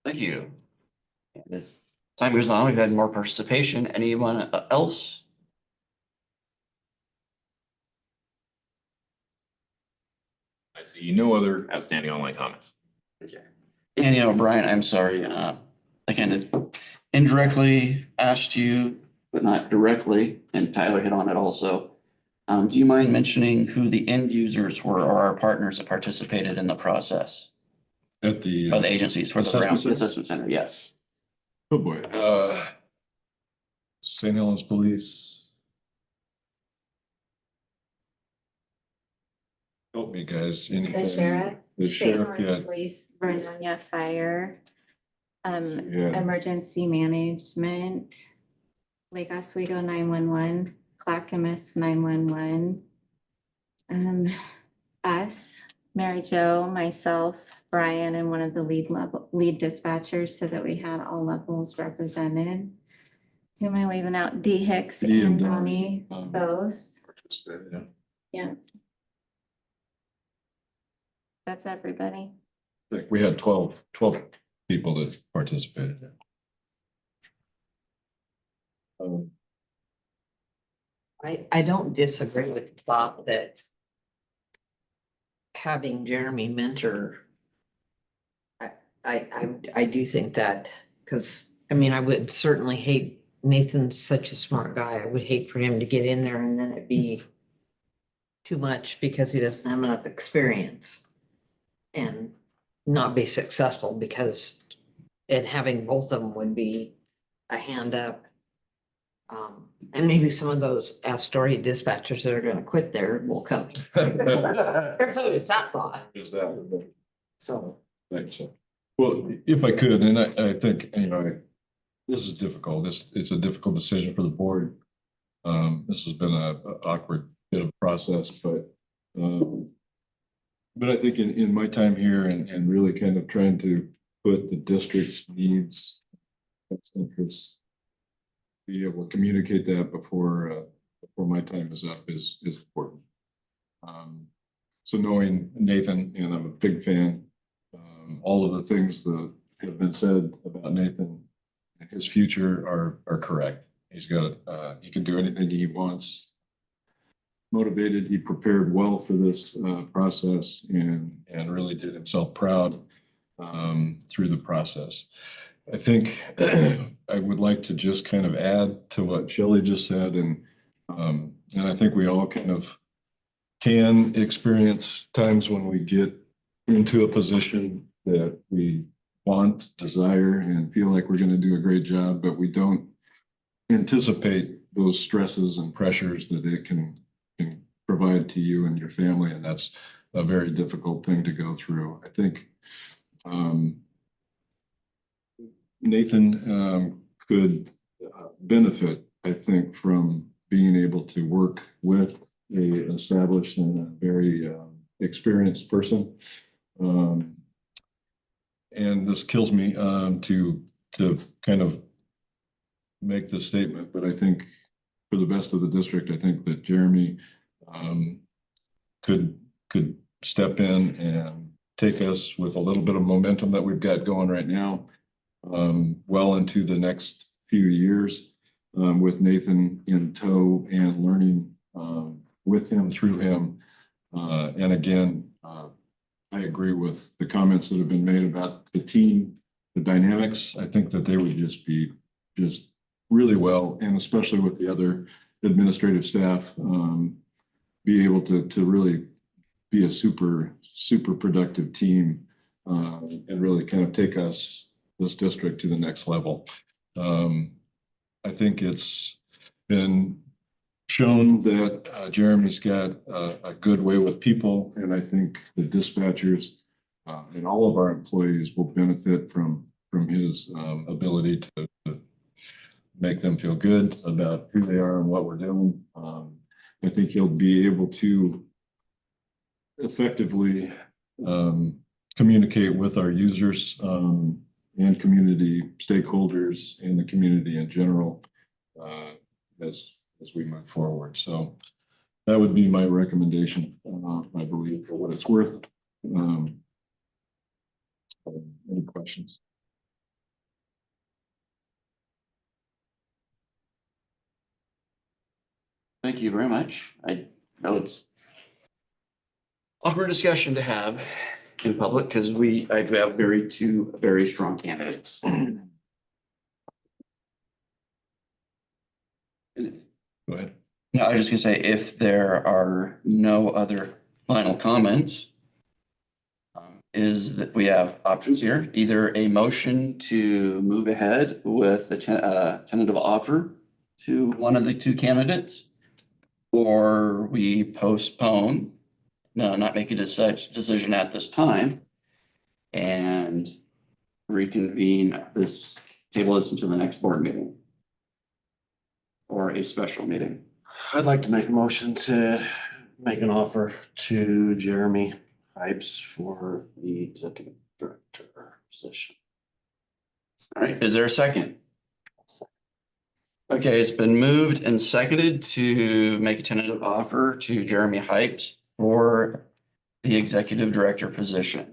Thank you. As time goes on, we've had more participation. Anyone else? I see no other outstanding online comments. And Brian, I'm sorry, I kind of indirectly asked you, but not directly, and Tyler hit on it also. Do you mind mentioning who the end users were or our partners that participated in the process? At the Or the agencies for the assessment ground center? assessment center, yes. Oh, boy. St. Helens Police. Help me, guys. The sheriff. The sheriff, St. yeah. Lawrence Police, Vernonia Fire, Yeah. Emergency Management, Lake Oswego 911, Clackamas 911. Us, Mary Jo, myself, Brian, and one of the lead dispatchers, so that we had all levels represented. Who am I leaving out? D Hicks Dee and and Donnie, both. Yeah. Yeah. That's everybody. I think we had 12 people that participated. I don't disagree with the thought that having Jeremy mentor. I do think that, because I mean, I would certainly hate, Nathan's such a smart guy. I would hate for him to get in there and then it'd be too much because he doesn't have enough experience and not be successful, because having both of them would be a hand up. And maybe some of those Astoria dispatchers that are gonna quit there will come. There's always that thought. Is that? So. Thanks. Well, if I could, and I think, this is difficult. It's a difficult decision for the board. This has been a awkward bit of process, but I think in my time here and really kind of trying to put the district's needs, interests, be able to communicate that before my time is up is important. So knowing Nathan, and I'm a big fan, all of the things that have been said about Nathan, his future are correct. He's got, he can do anything he wants. Motivated, he prepared well for this process and really did himself proud through the process. I think I would like to just kind of add to what Shelley just said, and I think we all kind of can experience times when we get into a position that we want, desire, and feel like we're going to do a great job, but we don't anticipate those stresses and pressures that it can provide to you and your family, and that's a very difficult thing to go through. I think Nathan could benefit, I think, from being able to work with an established and a very experienced person. And this kills me to kind of make this statement, but I think for the best of the district, I think that Jeremy could step in and take us with a little bit of momentum that we've got going right now, well into the next few years, with Nathan in tow and learning with him, through him. And again, I agree with the comments that have been made about the team, the dynamics. I think that they would just be really well, and especially with the other administrative staff, be able to really be a super productive team and really kind of take this district to the next level. I think it's been shown that Jeremy's got a good way with people, and I think the dispatchers and all of our employees will benefit from his ability to make them feel good about who they are and what we're doing. I think he'll be able to effectively communicate with our users and community stakeholders and the community in general as we move forward. So that would be my recommendation, I believe, for what it's worth. Any questions? Thank you very much. I know it's awkward discussion to have in public because I have two very strong candidates. Go ahead. No, I was just gonna say, if there are no other final comments, is that we have options here, either a motion to move ahead with the tentative offer to one of the two candidates, or we postpone, not make a decision at this time, and reconvene this table this into the next board meeting or a special meeting. I'd like to make a motion to make an offer to Jeremy Hypes for the executive director position. All right, is there a second? Okay, it's been moved and seconded to make a tentative offer to Jeremy Hypes for the executive director position.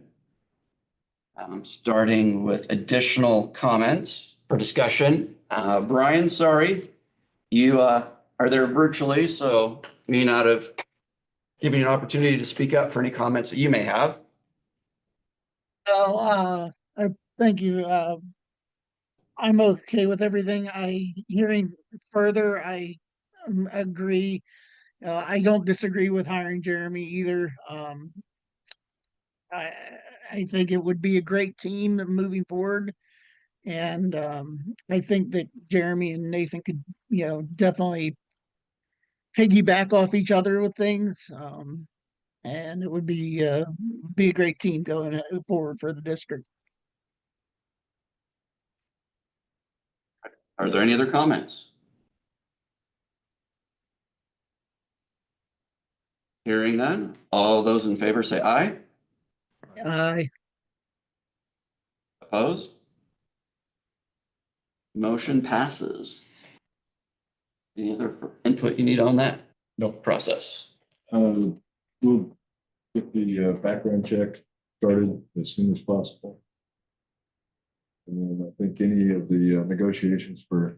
Starting with additional comments or discussion. Brian, sorry, you are there virtually, so may not have given you an opportunity to speak up for any comments that you may have. Thank you. I'm okay with everything. Hearing further, I agree. I don't disagree with hiring Jeremy either. I think it would be a great team moving forward. And I think that Jeremy and Nathan could, definitely piggyback off each other with things. And it would be a great team going forward for the district. Are there any other comments? Hearing none, all those in favor say aye. Aye. Opposed? Motion passes. Any other input you need on that? No. Process. We'll get the background check started as soon as possible. And then I think any of the negotiations for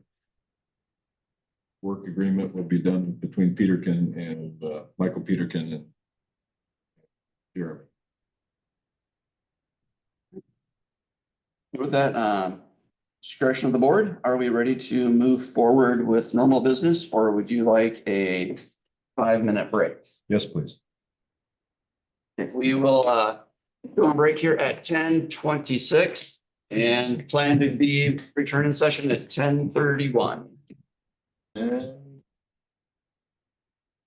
work agreement will be done between Peterkin and Michael Peterkin and Jeremy. With that discretion of the board, are we ready to move forward with normal business, or would you like a 5-minute break? Yes, please. We will go on break here at 10:26 and plan to be returning session at 10:31.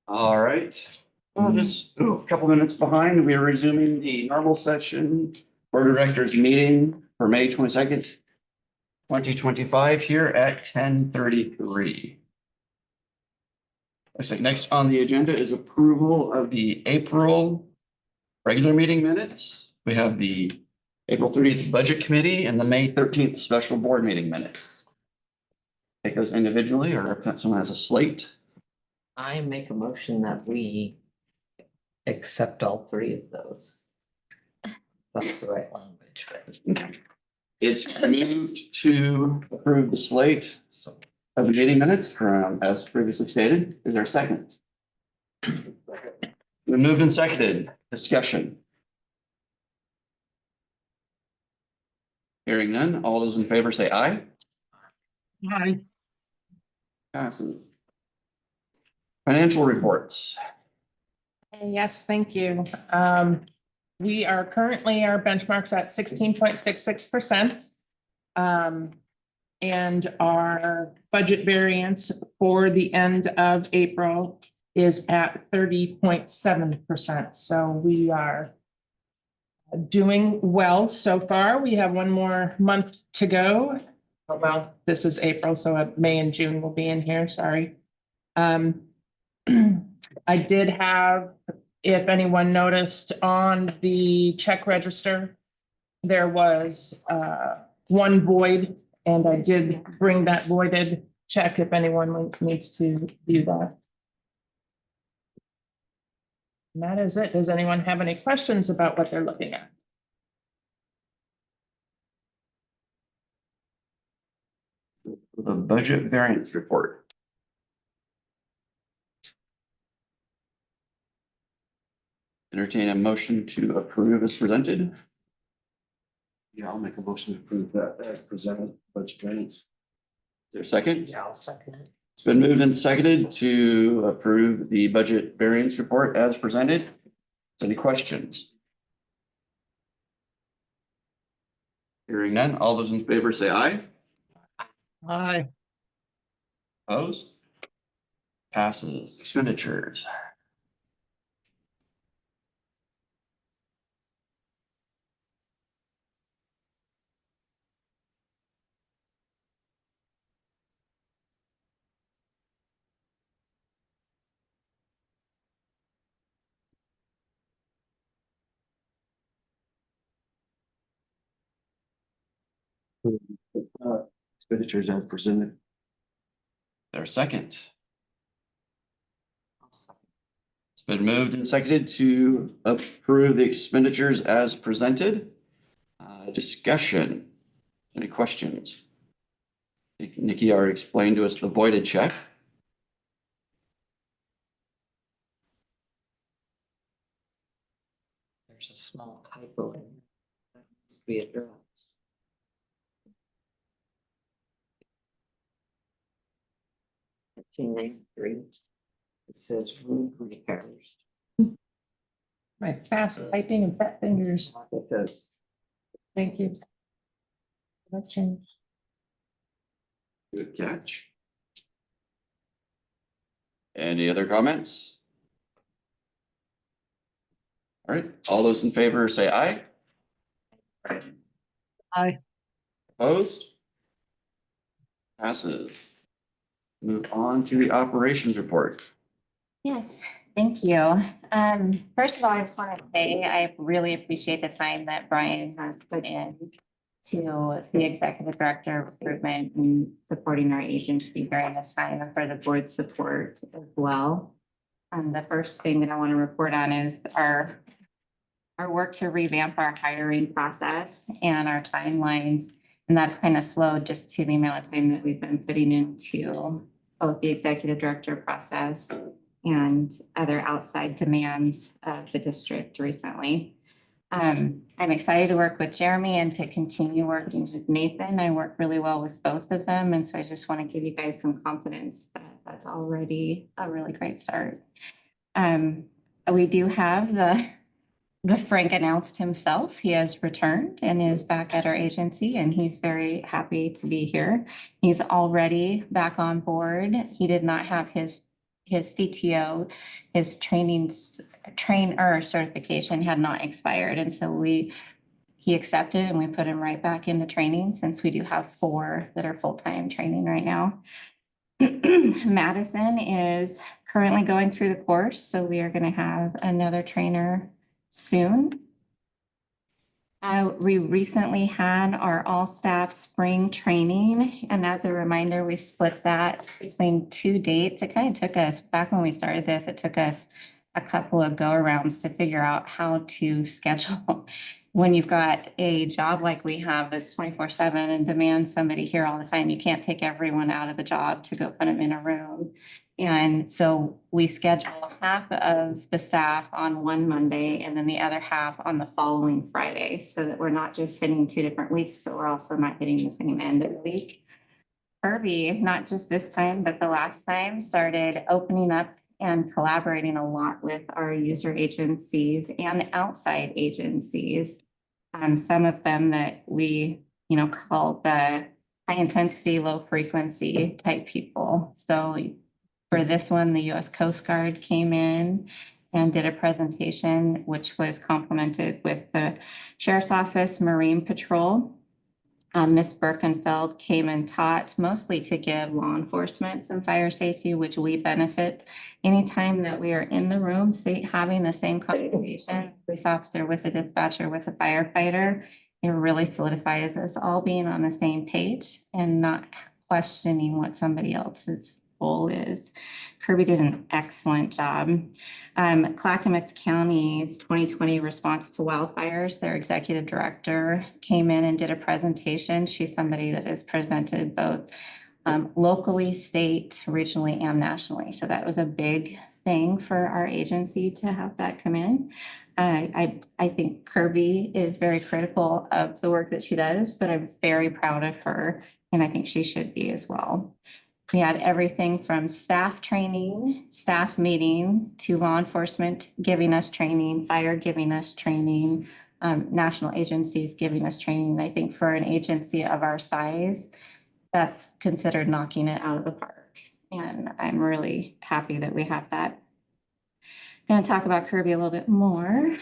All right. Well, just a couple minutes behind. We are resuming the normal session board of directors meeting for May 22nd, 2025 here at 10:33. Looks like next on the agenda is approval of the April regular meeting minutes. We have the April 30th budget committee and the May 13th special board meeting minutes. Take those individually, or if someone has a slate. I make a motion that we accept all three of those. That's the right language. It's moved to approve the slate of the meeting minutes as previously stated. Is there a second? We moved and seconded. Discussion. Hearing none. All those in favor say aye. Aye. Passes. Financial reports. Yes, thank you. We are currently, our benchmark's at 16.66%. And our budget variance for the end of April is at 30.7%. So we are doing well so far. We have one more month to go. Oh, well, this is April, so May and June will be in here, sorry. I did have, if anyone noticed on the check register, there was one void, and I did bring that voided check if anyone needs to view that. And that is it. Does anyone have any questions about what they're looking at? The budget variance report. Entertain a motion to approve as presented. Yeah, I'll make a motion to approve that as presented, budget variance. Is there a second? Yeah, I'll second it. It's been moved and seconded to approve the budget variance report as presented. Any questions? Hearing none, all those in favor say aye. Aye. Opposed? Passes. Expenditures. Expenditures as presented. Their second. It's been moved and seconded to approve the expenditures as presented. Discussion. Any questions? I think Nikki already explained to us the voided check. There's a small typo in there that needs to be addressed. $15.93. It says room repairs. My fast typing and fat fingers. It says Thank you. That changed. Good catch. Any other comments? All right, all those in favor say aye. Aye. Opposed? Passes. Move on to the operations report. Yes, thank you. First of all, I just want to say I really appreciate the time that Brian has put in to the executive director recruitment and supporting our agency during this time, and for the board support as well. The first thing that I want to report on is our work to revamp our hiring process and our timelines. And that's kind of slowed just to the amount of time that we've been putting into both the executive director process and other outside demands of the district recently. I'm excited to work with Jeremy and to continue working with Nathan. I work really well with both of them. And so I just want to give you guys some confidence that that's already a really great start. We do have the Frank announced himself. He has returned and is back at our agency, and he's very happy to be here. He's already back on board. He did not have his CTO, his trainer certification had not expired. And so he accepted and we put him right back in the training, since we do have 4 that are full-time training right now. Madison is currently going through the course, so we are going to have another trainer soon. We recently had our all-staff spring training, and as a reminder, we split that between 2 dates. It kind of took us, back when we started this, it took us a couple of go-arounds to figure out how to schedule. When you've got a job like we have that's 24/7 and demands somebody here all the time, you can't take everyone out of the job to go put them in a room. And so we schedule half of the staff on one Monday and then the other half on the following Friday, so that we're not just hitting 2 different weeks, but we're also not hitting the same end of the week. Kirby, not just this time, but the last time, started opening up and collaborating a lot with our user agencies and outside agencies. Some of them that we, call the high intensity, low frequency type people. So for this one, the US Coast Guard came in and did a presentation, which was complemented with the Sheriff's Office, Marine Patrol. Ms. Birkenfeld came and taught mostly to give law enforcement some fire safety, which we benefit. Anytime that we are in the room, having the same conversation, police officer with a dispatcher, with a firefighter, it really solidifies us all being on the same page and not questioning what somebody else's goal is. Kirby did an excellent job. Clackamas County's 2020 response to wildfires, their executive director came in and did a presentation. She's somebody that has presented both locally, state, regionally, and nationally. So that was a big thing for our agency to have that come in. I think Kirby is very critical of the work that she does, but I'm very proud of her, and I think she should be as well. We had everything from staff training, staff meeting, to law enforcement giving us training, fire giving us training, national agencies giving us training. I think for an agency of our size, that's considered knocking it out of the park. And I'm really happy that we have that. Going to talk about Kirby a little bit more,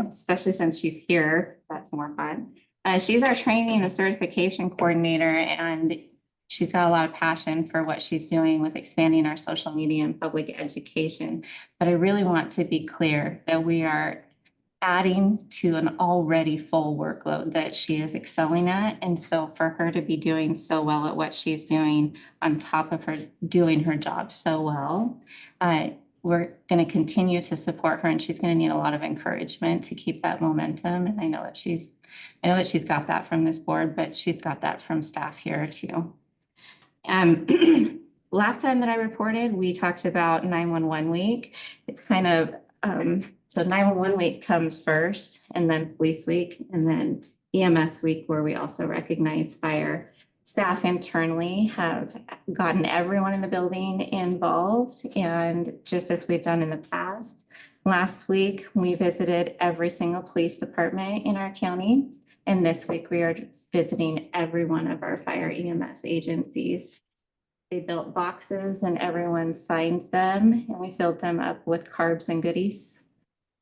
especially since she's here. That's more fun. She's our training and certification coordinator, and she's got a lot of passion for what she's doing with expanding our social media and public education. But I really want to be clear that we are adding to an already full workload that she is excelling at. And so for her to be doing so well at what she's doing on top of her doing her job so well, we're going to continue to support her, and she's going to need a lot of encouragement to keep that momentum. And I know that she's got that from this board, but she's got that from staff here too. Last time that I reported, we talked about 911 week. It's kind of, so 911 week comes first, and then police week, and then EMS week, where we also recognize fire. Staff internally have gotten everyone in the building involved, and just as we've done in the past, last week we visited every single police department in our county, and this week we are visiting every one of our fire EMS agencies. They built boxes and everyone signed them, and we filled them up with carbs and goodies.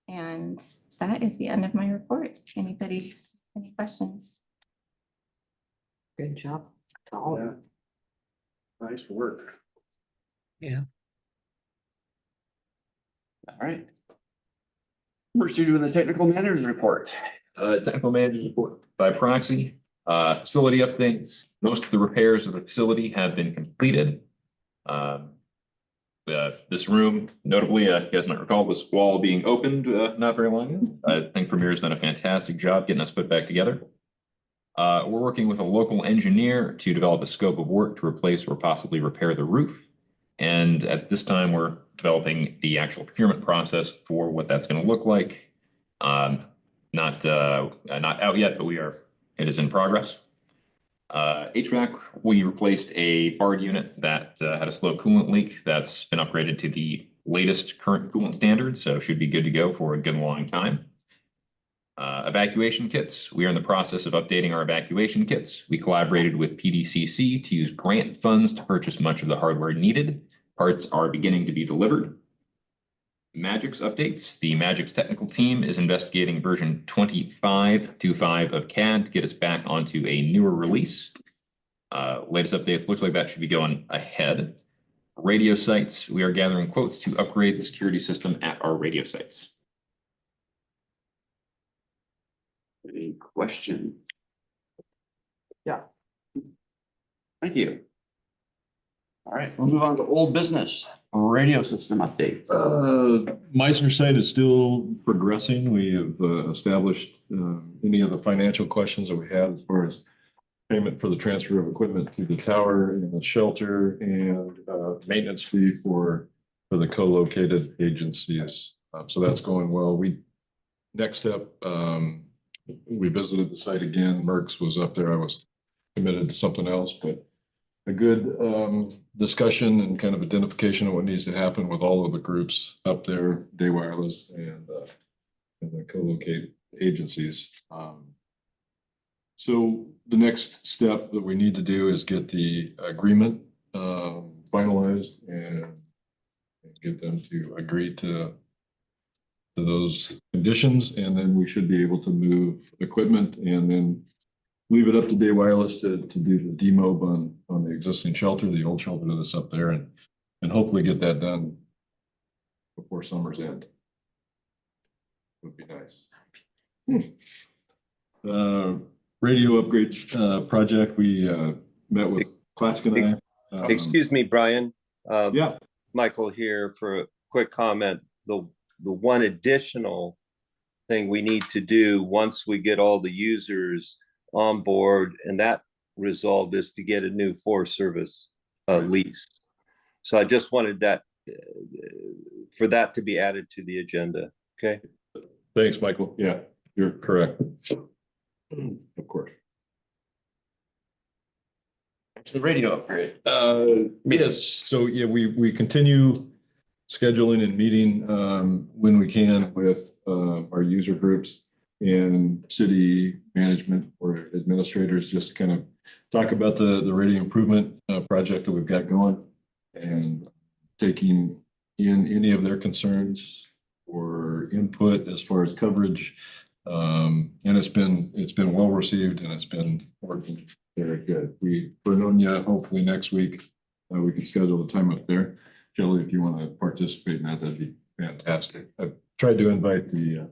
And that is the end of my report. Any questions? Good job to all. Yeah. Nice work. Yeah. All right. Proceed with the technical manager's report. Technical manager's report by proxy, facility updates. Most of the repairs of the facility have been completed. This room, notably, you guys might recall this wall being opened not very long ago. I think Premier's done a fantastic job getting us put back together. We're working with a local engineer to develop a scope of work to replace or possibly repair the roof. And at this time, we're developing the actual procurement process for what that's going to look like. Not out yet, but it is in progress. HVAC, we replaced a BARD unit that had a slow coolant leak that's been upgraded to the latest current coolant standards, so should be good to go for a good long time. Evacuation kits, we are in the process of updating our evacuation kits. We collaborated with PDCC to use grant funds to purchase much of the hardware needed. Parts are beginning to be delivered. Magix updates. The Magix technical team is investigating version 25.25 of CAD to get us back onto a newer release. Latest updates, looks like that should be going ahead. Radio sites, we are gathering quotes to upgrade the security system at our radio sites. Any question? Yeah. Thank you. All right, we'll move on to old business, radio system updates. Meisner site is still progressing. We have established any of the financial questions that we have as far as payment for the transfer of equipment to the tower and the shelter, and maintenance fee for the co-located agencies. So that's going well. Next step, we visited the site again. Merck's was up there. I was committed to something else, but a good discussion and kind of identification of what needs to happen with all of the groups up there, Day Wireless and the co-locate agencies. So the next step that we need to do is get the agreement finalized and get them to agree to those conditions, and then we should be able to move equipment and then leave it up to Day Wireless to do the demob on the existing shelter, the old shelter that's up there, and hopefully get that done before summer's end. Would be nice. Radio upgrade project, we met with Classic and I. Excuse me, Brian. Yeah. Michael here for a quick comment. The one additional thing we need to do once we get all the users on board and that resolved is to get a new Forest Service lease. So I just wanted that for that to be added to the agenda. Okay. Thanks, Michael. Yeah, you're correct. Of course. To the radio upgrade. Yes, so yeah, we continue scheduling and meeting when we can with our user groups and city management or administrators, just to kind of talk about the radio improvement project that we've got going and taking in any of their concerns or input as far as coverage. And it's been well received and it's been working very good. Vernonia, hopefully next week, we could schedule a time up there. Kelly, if you want to participate in that, that'd be fantastic. I've tried to invite the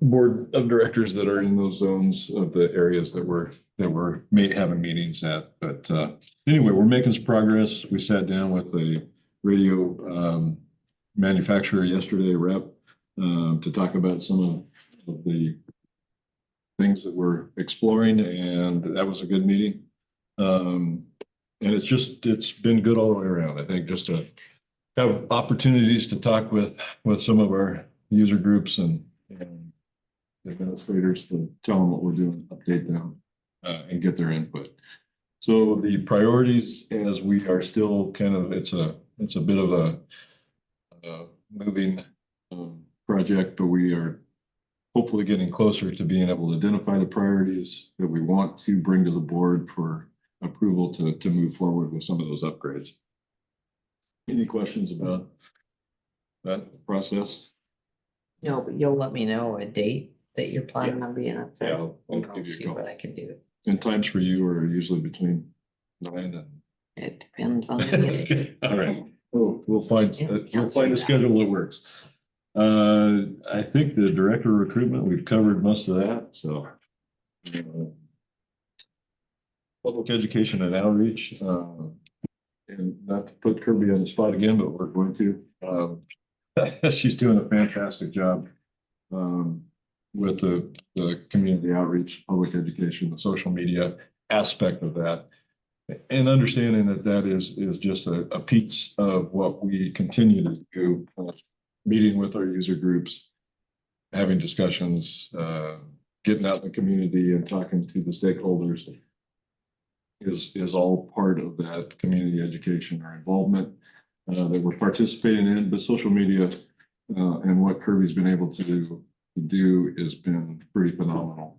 board of directors that are in those zones of the areas that we're having meetings at. But anyway, we're making some progress. We sat down with a radio manufacturer yesterday, rep, to talk about some of the things that we're exploring, and that was a good meeting. And it's been good all the way around. I think just to have opportunities to talk with some of our user groups and administrators to tell them what we're doing, update them, and get their input. So the priorities, as we are still kind of, it's a bit of a moving project, but we are hopefully getting closer to being able to identify the priorities that we want to bring to the board for approval to move forward with some of those upgrades. Any questions about that process? No, but you'll let me know a date that you're planning on being up there. Yeah, I'll And give I'll you a see call. what I can do. And times for you are usually between 9 and. It depends on the meeting. All right, we'll find Yeah, a schedule that works. I think the director of recruitment, we've covered most of that, so. Public education and outreach, and not to put Kirby on the spot again, but we're going to. She's doing a fantastic job with the community outreach, public education, the social media aspect of that. And understanding that is just a piece of what we continue to do, meeting with our user groups, having discussions, getting out in the community and talking to the stakeholders is all part of that community education or involvement that we're participating in. But social media and what Kirby's been able to do has been pretty phenomenal.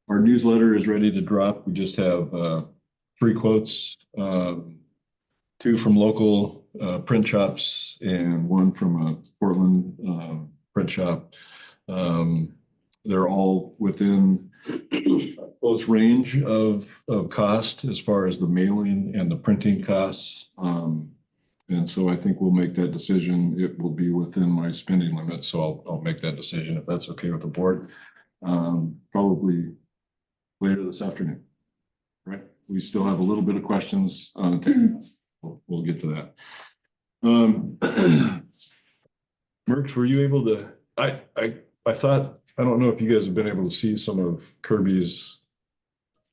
Our newsletter is ready to drop. We just have 3 quotes, 2 from local print shops and 1 from a Portland print shop. They're all within a close range of cost as far as the mailing and the printing costs. And so I think we'll make that decision. It will be within my spending limit, so I'll make that decision if that's okay with the board. Probably later this afternoon. Right? We still have a little bit of questions. We'll get to that. Merch, were you able to? I thought, I don't know if you guys have been able to see some of Kirby's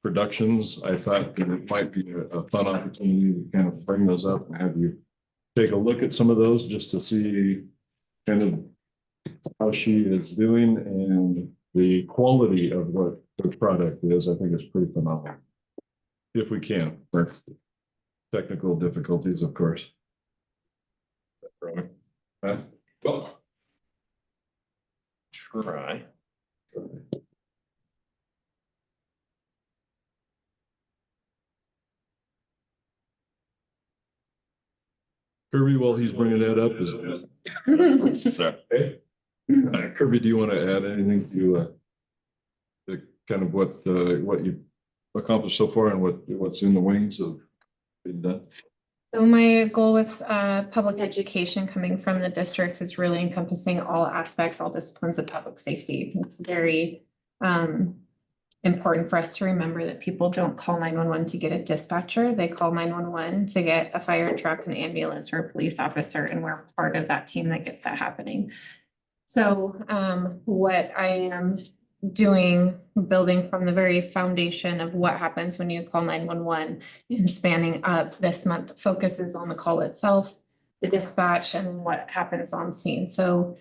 productions. I thought that it might be a fun opportunity to kind of bring those up and have you take a look at some of those just to see kind of how she is doing and the quality of what the product is. I think it's pretty phenomenal. If we can. technical difficulties, of course. Pass. Well. Try. Kirby, while he's bringing that up, is Sorry. hey, Kirby, do you want to add anything to kind of what you accomplished so far and what's in the wings of being done? So my goal with public education coming from the district is really encompassing all aspects, all disciplines of public safety. It's very important for us to remember that people don't call 911 to get a dispatcher. They call 911 to get a fire truck, an ambulance, or a police officer, and we're part of that team that gets that happening. So what I am doing, building from the very foundation of what happens when you call 911 and spanning up this month focuses on the call itself, the dispatch, and what happens on scene. So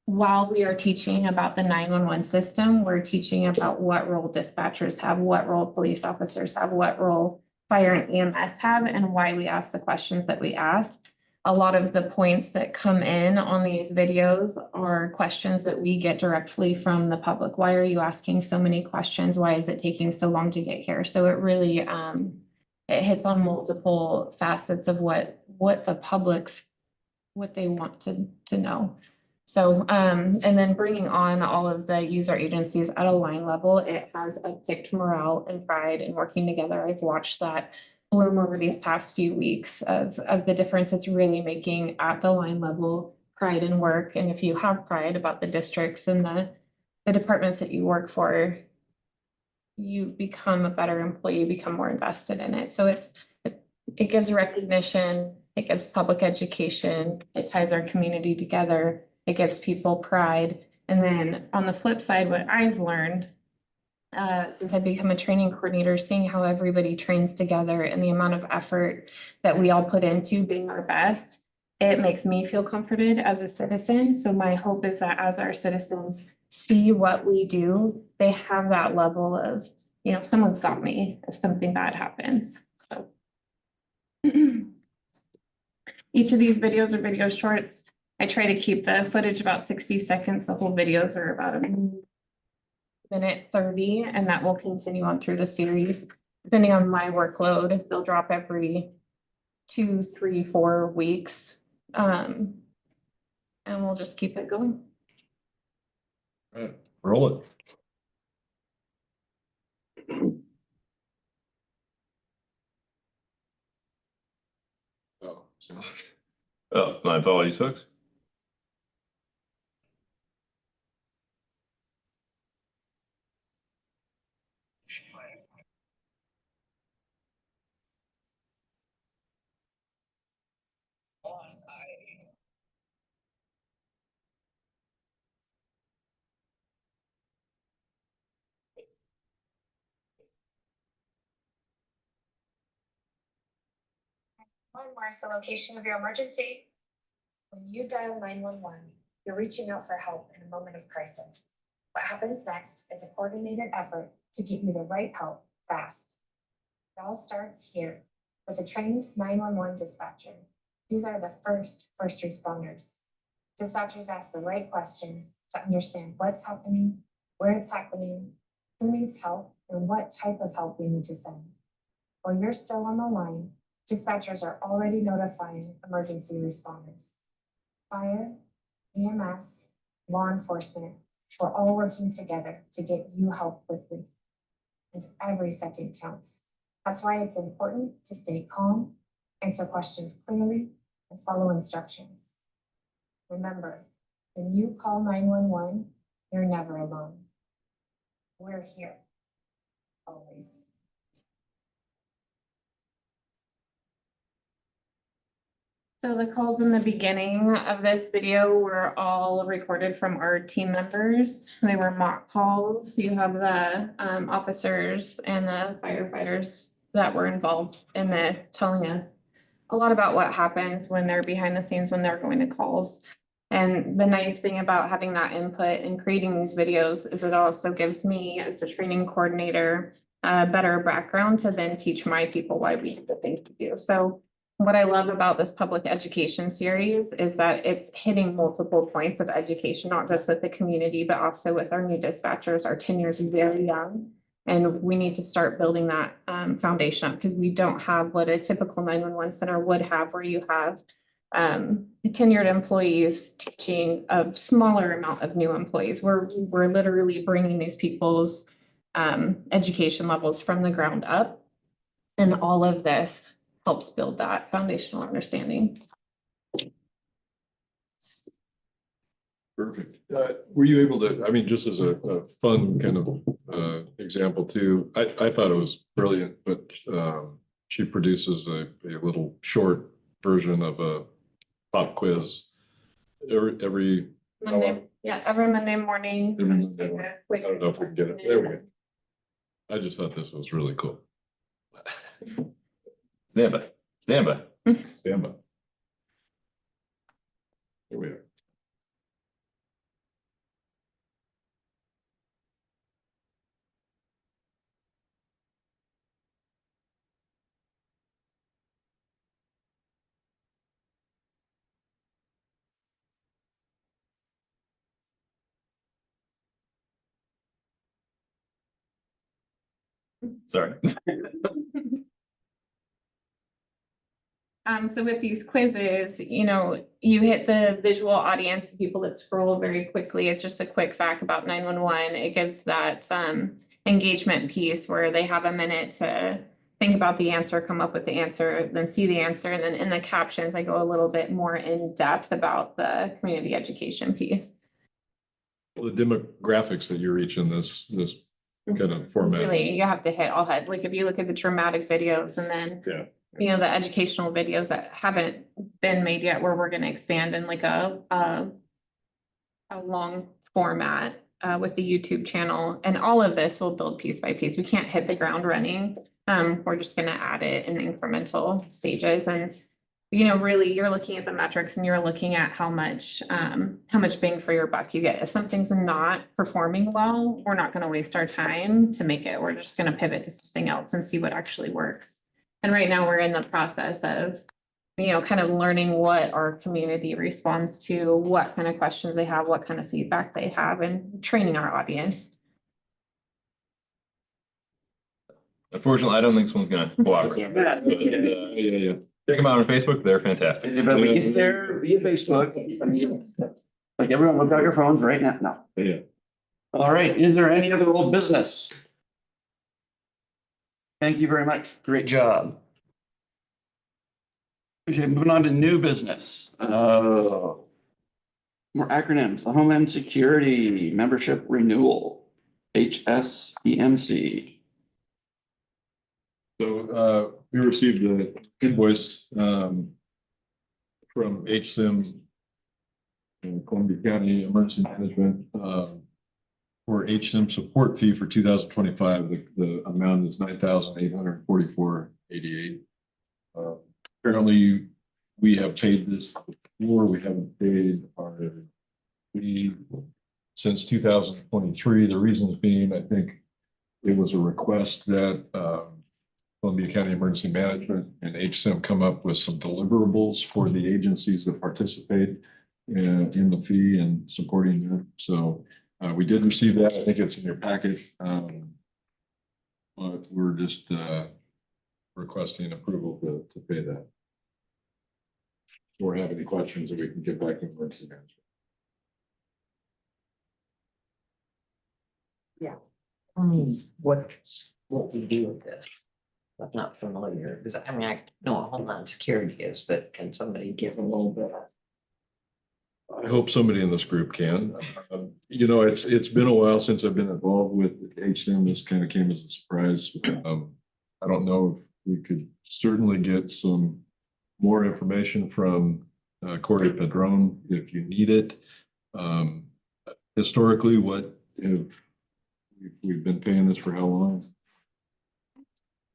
while we are teaching about the 911 system, we're teaching about what role dispatchers have, what role police officers have, what role fire and EMS have, and why we ask the questions that we ask. A lot of the points that come in on these videos are questions that we get directly from the public. Why are you asking so many questions? Why is it taking so long to get here? So it really it hits on multiple facets of what the public's, what they want to know. So and then bringing on all of the user agencies at a line level, it has upticked morale and pride and working together. I've watched that bloom over these past few weeks of the difference it's really making at the line level, pride in work. And if you have pride about the districts and the departments that you work for, you become a better employee, become more invested in it. So it gives recognition, it gives public education, it ties our community together, it gives people pride. And then on the flip side, what I've learned since I've become a training coordinator, seeing how everybody trains together and the amount of effort that we all put into being our best, it makes me feel comforted as a citizen. So my hope is that as our citizens see what we do, they have that level of, you know, someone's got me if something bad happens. So each of these videos are video shorts. I try to keep the footage about 60 seconds. The whole videos are about a minute 30, and that will continue on through the series. Depending on my workload, they'll drop every 2, 3, 4 weeks. And we'll just keep it going. All right, roll it. Oh, so. Oh, my apologies, folks. Marks the location of your emergency. When you dial 911, you're reaching out for help in a moment of crisis. What happens next is a coordinated effort to get you the right help fast. It all starts here with a trained 911 dispatcher. These are the first responders. Dispatchers ask the right questions to understand what's happening, where it's happening, who needs help, and what type of help we need to send. While you're still on the line, dispatchers are already notifying emergency responders. Fire, EMS, law enforcement, we're all working together to get you help quickly. And every second counts. That's why it's important to stay calm, answer questions clearly, and follow instructions. Remember, when you call 911, you're never alone. We're here, always. So the calls in the beginning of this video were all recorded from our team members. They were mock calls. You have the officers and the firefighters that were involved in this telling us a lot about what happens when they're behind the scenes, when they're going to calls. And the nice thing about having that input and creating these videos is it also gives me as the training coordinator a better background to then teach my people why we do the things we do. So what I love about this public education series is that it's hitting multiple points of education, not just with the community, but also with our new dispatchers. Our tenure is very young. And we need to start building that foundation up because we don't have what a typical 911 center would have, where you have tenured employees teaching a smaller amount of new employees. We're literally bringing these people's education levels from the ground up. And all of this helps build that foundational understanding. Perfect. Were you able to, I mean, just as a fun kind of example too, I thought it was brilliant, but she produces a little short version of a pop quiz every Monday, yeah, every Monday morning. Every Monday morning. I don't know if we can get it. There we go. I just thought this was really cool. Stand by, stand by. Stand by. Here we are. Sorry. So with these quizzes, you know, you hit the visual audience, the people that scroll very quickly. It's just a quick fact about 911. It gives that engagement piece where they have a minute to think about the answer, come up with the answer, then see the answer. And then in the captions, I go a little bit more in depth about the community education piece. Well, the demographics that you reach in this kind of format. Really, you have to hit all head. Like if you look at the dramatic videos and then Yeah. you know, the educational videos that haven't been made yet, where we're gonna expand in like a long format with the YouTube channel. And all of this will build piece by piece. We can't hit the ground running. We're just gonna add it in incremental stages. And, you know, really, you're looking at the metrics and you're looking at how much bang for your buck you get. If something's not performing well, we're not gonna waste our time to make it. We're just gonna pivot to something else and see what actually works. And right now we're in the process of, you know, kind of learning what our community responds to, what kind of questions they have, what kind of feedback they have, and training our audience. Unfortunately, I don't think this one's gonna cooperate. Yeah. Check them out on Facebook. They're fantastic. But we get there via Facebook. Like everyone look out your phones right now. No. Yeah. All right, is there any other old business? Thank you very much. Great job. Okay, moving on to new business. More acronyms, the Homeland Security Membership Renewal, HSEMC. So we received an invoice from HSIM and Columbia County Emergency Management for HSIM support fee for 2025. The amount is $9,844.88. Apparently, we have paid this before. We haven't paid our fee since 2023. The reasons being, I think it was a request that Columbia County Emergency Management and HSIM come up with some deliverables for the agencies that participate in the fee and supporting them. So we did receive that. I think it's in your packet. But we're just requesting approval to pay that. Or have any questions that we can get back to emergency management. Yeah. What we do with this? I'm not familiar, because I mean, I know what Homeland Security is, but can somebody give a little bit of? I hope somebody in this group can. You know, it's been a while since I've been involved with HSIM. This kind of came as a surprise. I don't know if we could certainly get some more information from Corey Padron if you need it. Historically, we've been paying this for how long?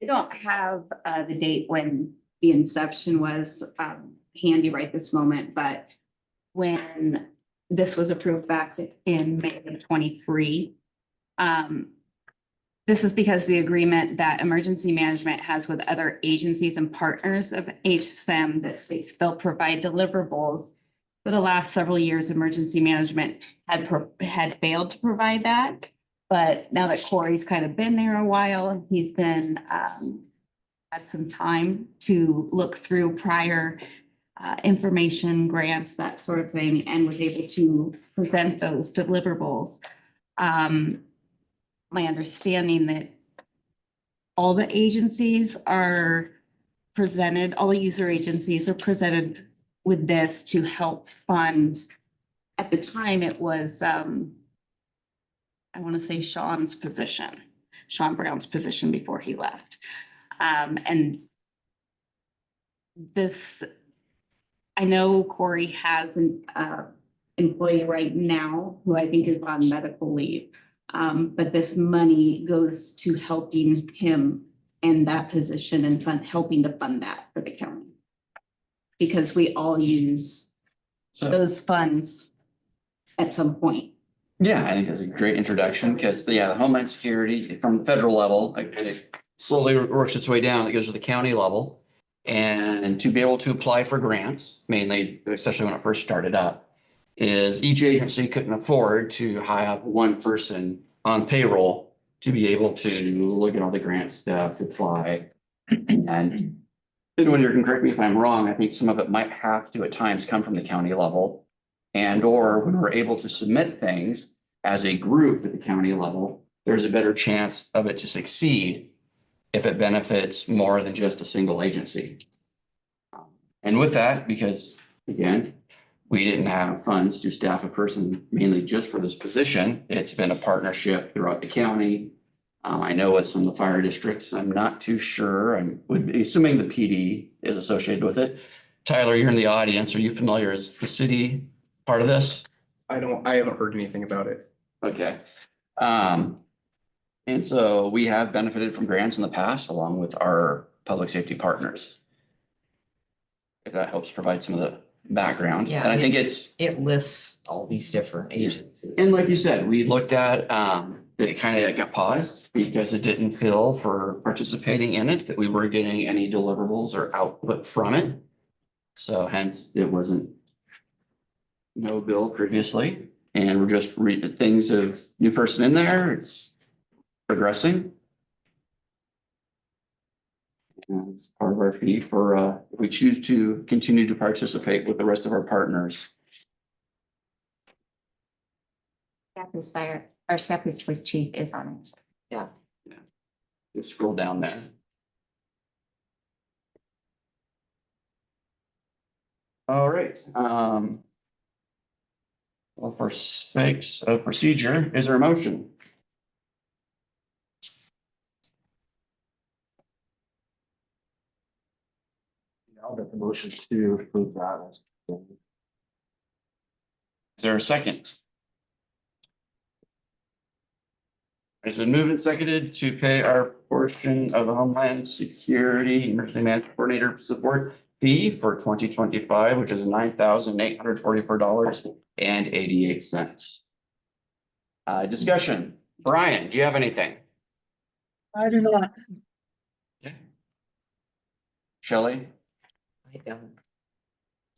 I don't have the date when the inception was handy right this moment, but when this was approved back in May of 23, This is because the agreement that emergency management has with other agencies and partners of HSM that states they'll provide deliverables. For the last several years, emergency management had failed to provide that. But now that Corey's kind of been there a while, he's been had some time to look through prior information, grants, that sort of thing, and was able to present those deliverables. My understanding that all the agencies are presented, all the user agencies are presented with this to help fund. At the time, it was, I want to say Sean Brown's position before he left. And this, I know Corey has an employee right now who I think is on medical leave. But this money goes to helping him in that position and helping to fund that for the county. Because we all use those funds at some point. Yeah, I think that's a great introduction because, the Homeland Security from the federal level, like, it slowly works its way down. It goes to the county level. And to be able to apply for grants, mainly, especially when it first started up, is each agency couldn't afford to have one person on payroll to be able to look at all the grant stuff, to apply. And when you can correct me if I'm wrong, I think some of it might have to at times come from the county level. And or when we're able to submit things as a group at the county level, there's a better chance of it to succeed if it benefits more than just a single agency. And with that, because again, we didn't have funds to staff a person mainly just for this position. It's been a partnership throughout the county. I know with some of the fire districts, I'm not too sure. I would be assuming the PD is associated with it. Tyler, you're in the audience. Are you familiar? Is the city part of this? I haven't heard anything about it. Okay. And so we have benefited from grants in the past along with our public safety partners. If that helps provide some of the background. Yeah, And I think it lists all these different agencies. and like you said, we looked at, it kind of got paused because it didn't feel for participating in it, that we were getting any deliverables or output from it. So hence it wasn't no bill previously, and we're just things of new person in there, it's progressing. And it's part of our fee for, if we choose to continue to participate with the rest of our partners. Scappoose Fire, our Scappoose Police Chief is on it. Yeah. Just scroll down there. All right, well, for sakes of procedure, is there a motion? I'll make the motion to approve that. Is there a second? It's been moved and seconded to pay our portion of the Homeland Security Emergency Management Coordinator support fee for 2025, which is $9,844.88. Discussion. Brian, do you have anything? I do not. Shelley? I don't.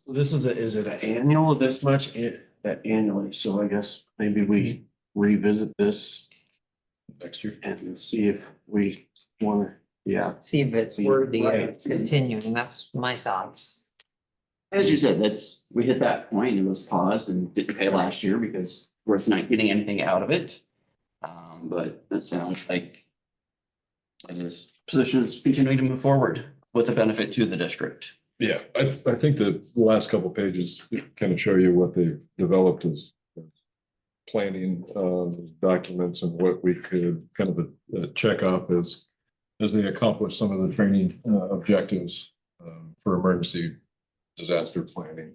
So this is it an annual this much that annually? So I guess maybe we revisit this next year and see if we want to, See if it's worthy Right. of continuing. That's my thoughts. As you said, we hit that point, it was paused and didn't pay last year because we're not getting anything out of it. But that sounds like this position is continuing to move forward with a benefit to the district. Yeah, I think the last couple pages kind of show you what they've developed as planning documents and what we could kind of check off as they accomplish some of the training objectives for emergency disaster planning.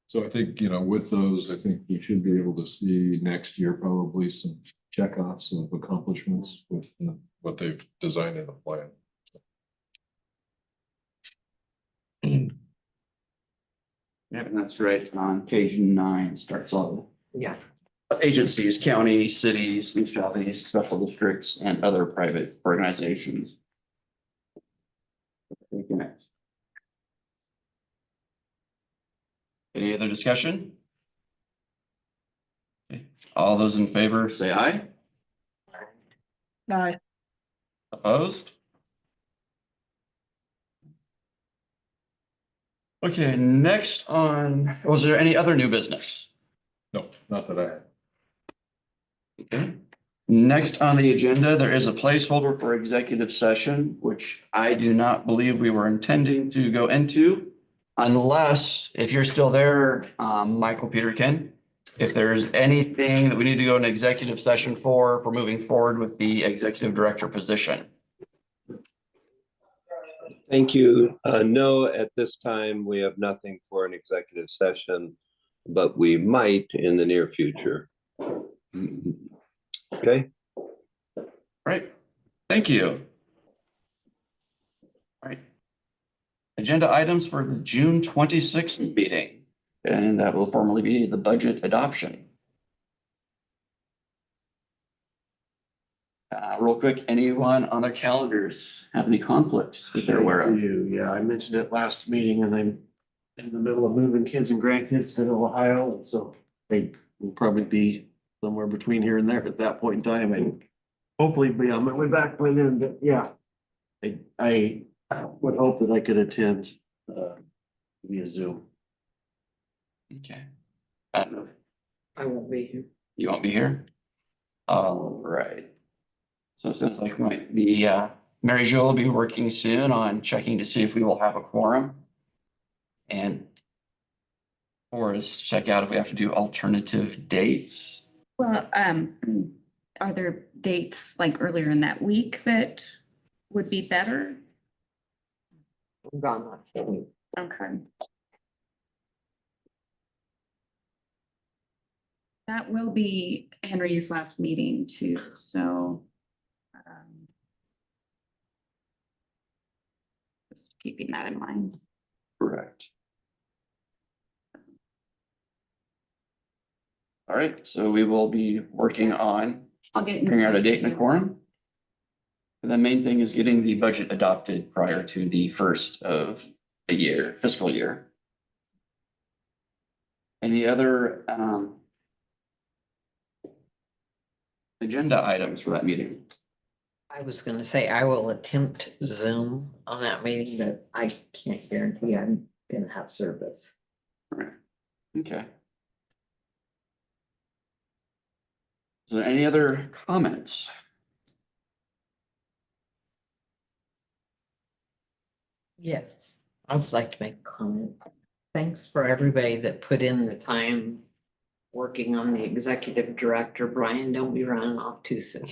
So I think, with those, I think we should be able to see next year probably some checkoffs of accomplishments with what they've designed in the plan. Yeah, and that's right. On page 9 starts all. Yeah. agencies, county, cities, municipalities, special districts, and other private organizations. Thank you, next. Any other discussion? Okay. All those in favor say aye. Aye. Opposed? Okay, next on, was there any other new business? No, not that I have. Okay. Next on the agenda, there is a placeholder for executive session, which I do not believe we were intending to go into. Unless, if you're still there, Michael Peterkin, if there's anything that we need to go in executive session for moving forward with the executive director position. Thank you. No, at this time, we have nothing for an executive session, but we might in the near future. Okay. Right. Thank you. All right. Agenda items for the June 26th meeting, and that will formally be the budget adoption. Real quick, anyone on their calendars have any conflicts that they're aware of? Yeah, I mentioned it last meeting and I'm in the middle of moving kids and grandkids to Ohio, and so they will probably be somewhere between here and there at that point in time, and hopefully be on my way back by then, but yeah. I would hope that I could attend via Zoom. Okay. I won't be here. You won't be here? All right. So it sounds like we might be, Mary Jo will be working soon on checking to see if we will have a quorum. And or is check out if we have to do alternative dates. Well, are there dates like earlier in that week that would be better? I'm gone on Tuesday. Okay. That will be Henry's last meeting too, so. Just keeping that in mind. Correct. All right, so we will be working on I'll get it. figuring out a date and a quorum. And the main thing is getting the budget adopted prior to the first of the year, fiscal year. Any other agenda items for that meeting? I was gonna say I will attempt Zoom on that meeting, but I can't guarantee I'm gonna have service. Right. Okay. Is there any other comments? Yes, I would like to make a comment. Thanks for everybody that put in the time working on the executive director. Brian, don't be running off too soon.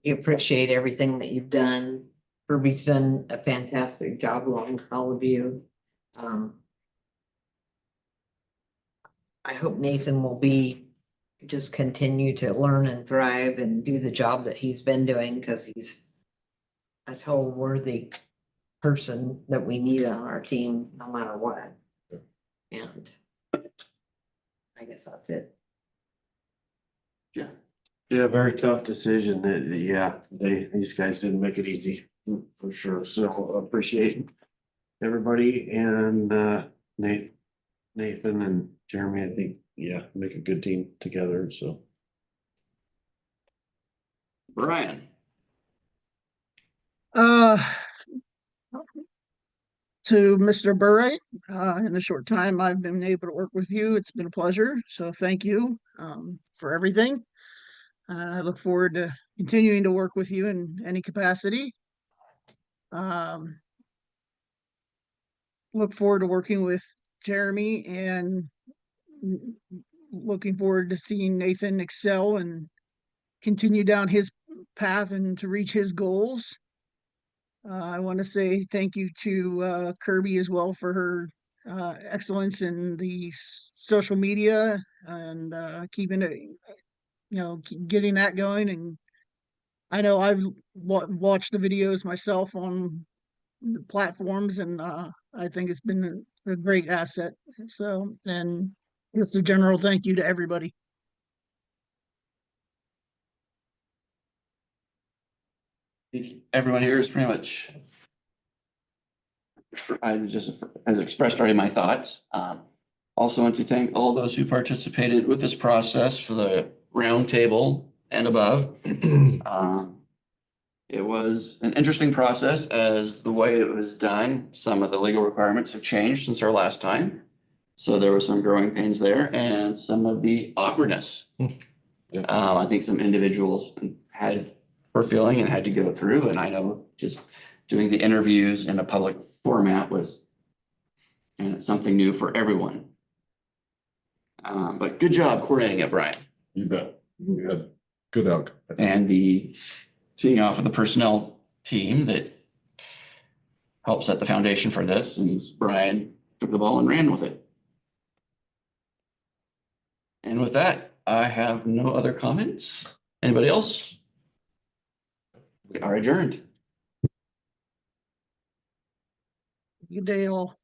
We appreciate everything that you've done. Kirby's done a fantastic job along with all of you. I hope Nathan will just continue to learn and thrive and do the job that he's been doing, because he's a total worthy person that we need on our team, no matter what. And I guess that's it. Yeah. Yeah, very tough decision. Yeah, these guys didn't make it easy for sure. So appreciate everybody and Nathan and Jeremy. I think, yeah, make a good team together. So. Brian. To Mr. Burright, in the short time I've been able to work with you, it's been a pleasure. So thank you for everything. I look forward to continuing to work with you in any capacity. Look forward to working with Jeremy and looking forward to seeing Nathan excel and continue down his path and to reach his goals. I want to say thank you to Kirby as well for her excellence in the social media and keeping it, getting that going. And I know I've watched the videos myself on the platforms, and I think it's been a great asset. So, and just a general thank you to everybody. Everyone here is pretty much. I just has expressed already my thoughts. Also want to thank all those who participated with this process for the round table and above. It was an interesting process as the way it was done. Some of the legal requirements have changed since our last time. So there were some growing pains there and some of the awkwardness. I think some individuals were feeling and had to go through, and I know just doing the interviews in a public format was and it's something new for everyone. But good job coordinating it, Brian. You bet. We had good outcome. And the teeing off of the personnel team that helped set the foundation for this, and Brian took the ball and ran with it. And with that, I have no other comments. Anybody else? We are adjourned. Good day all.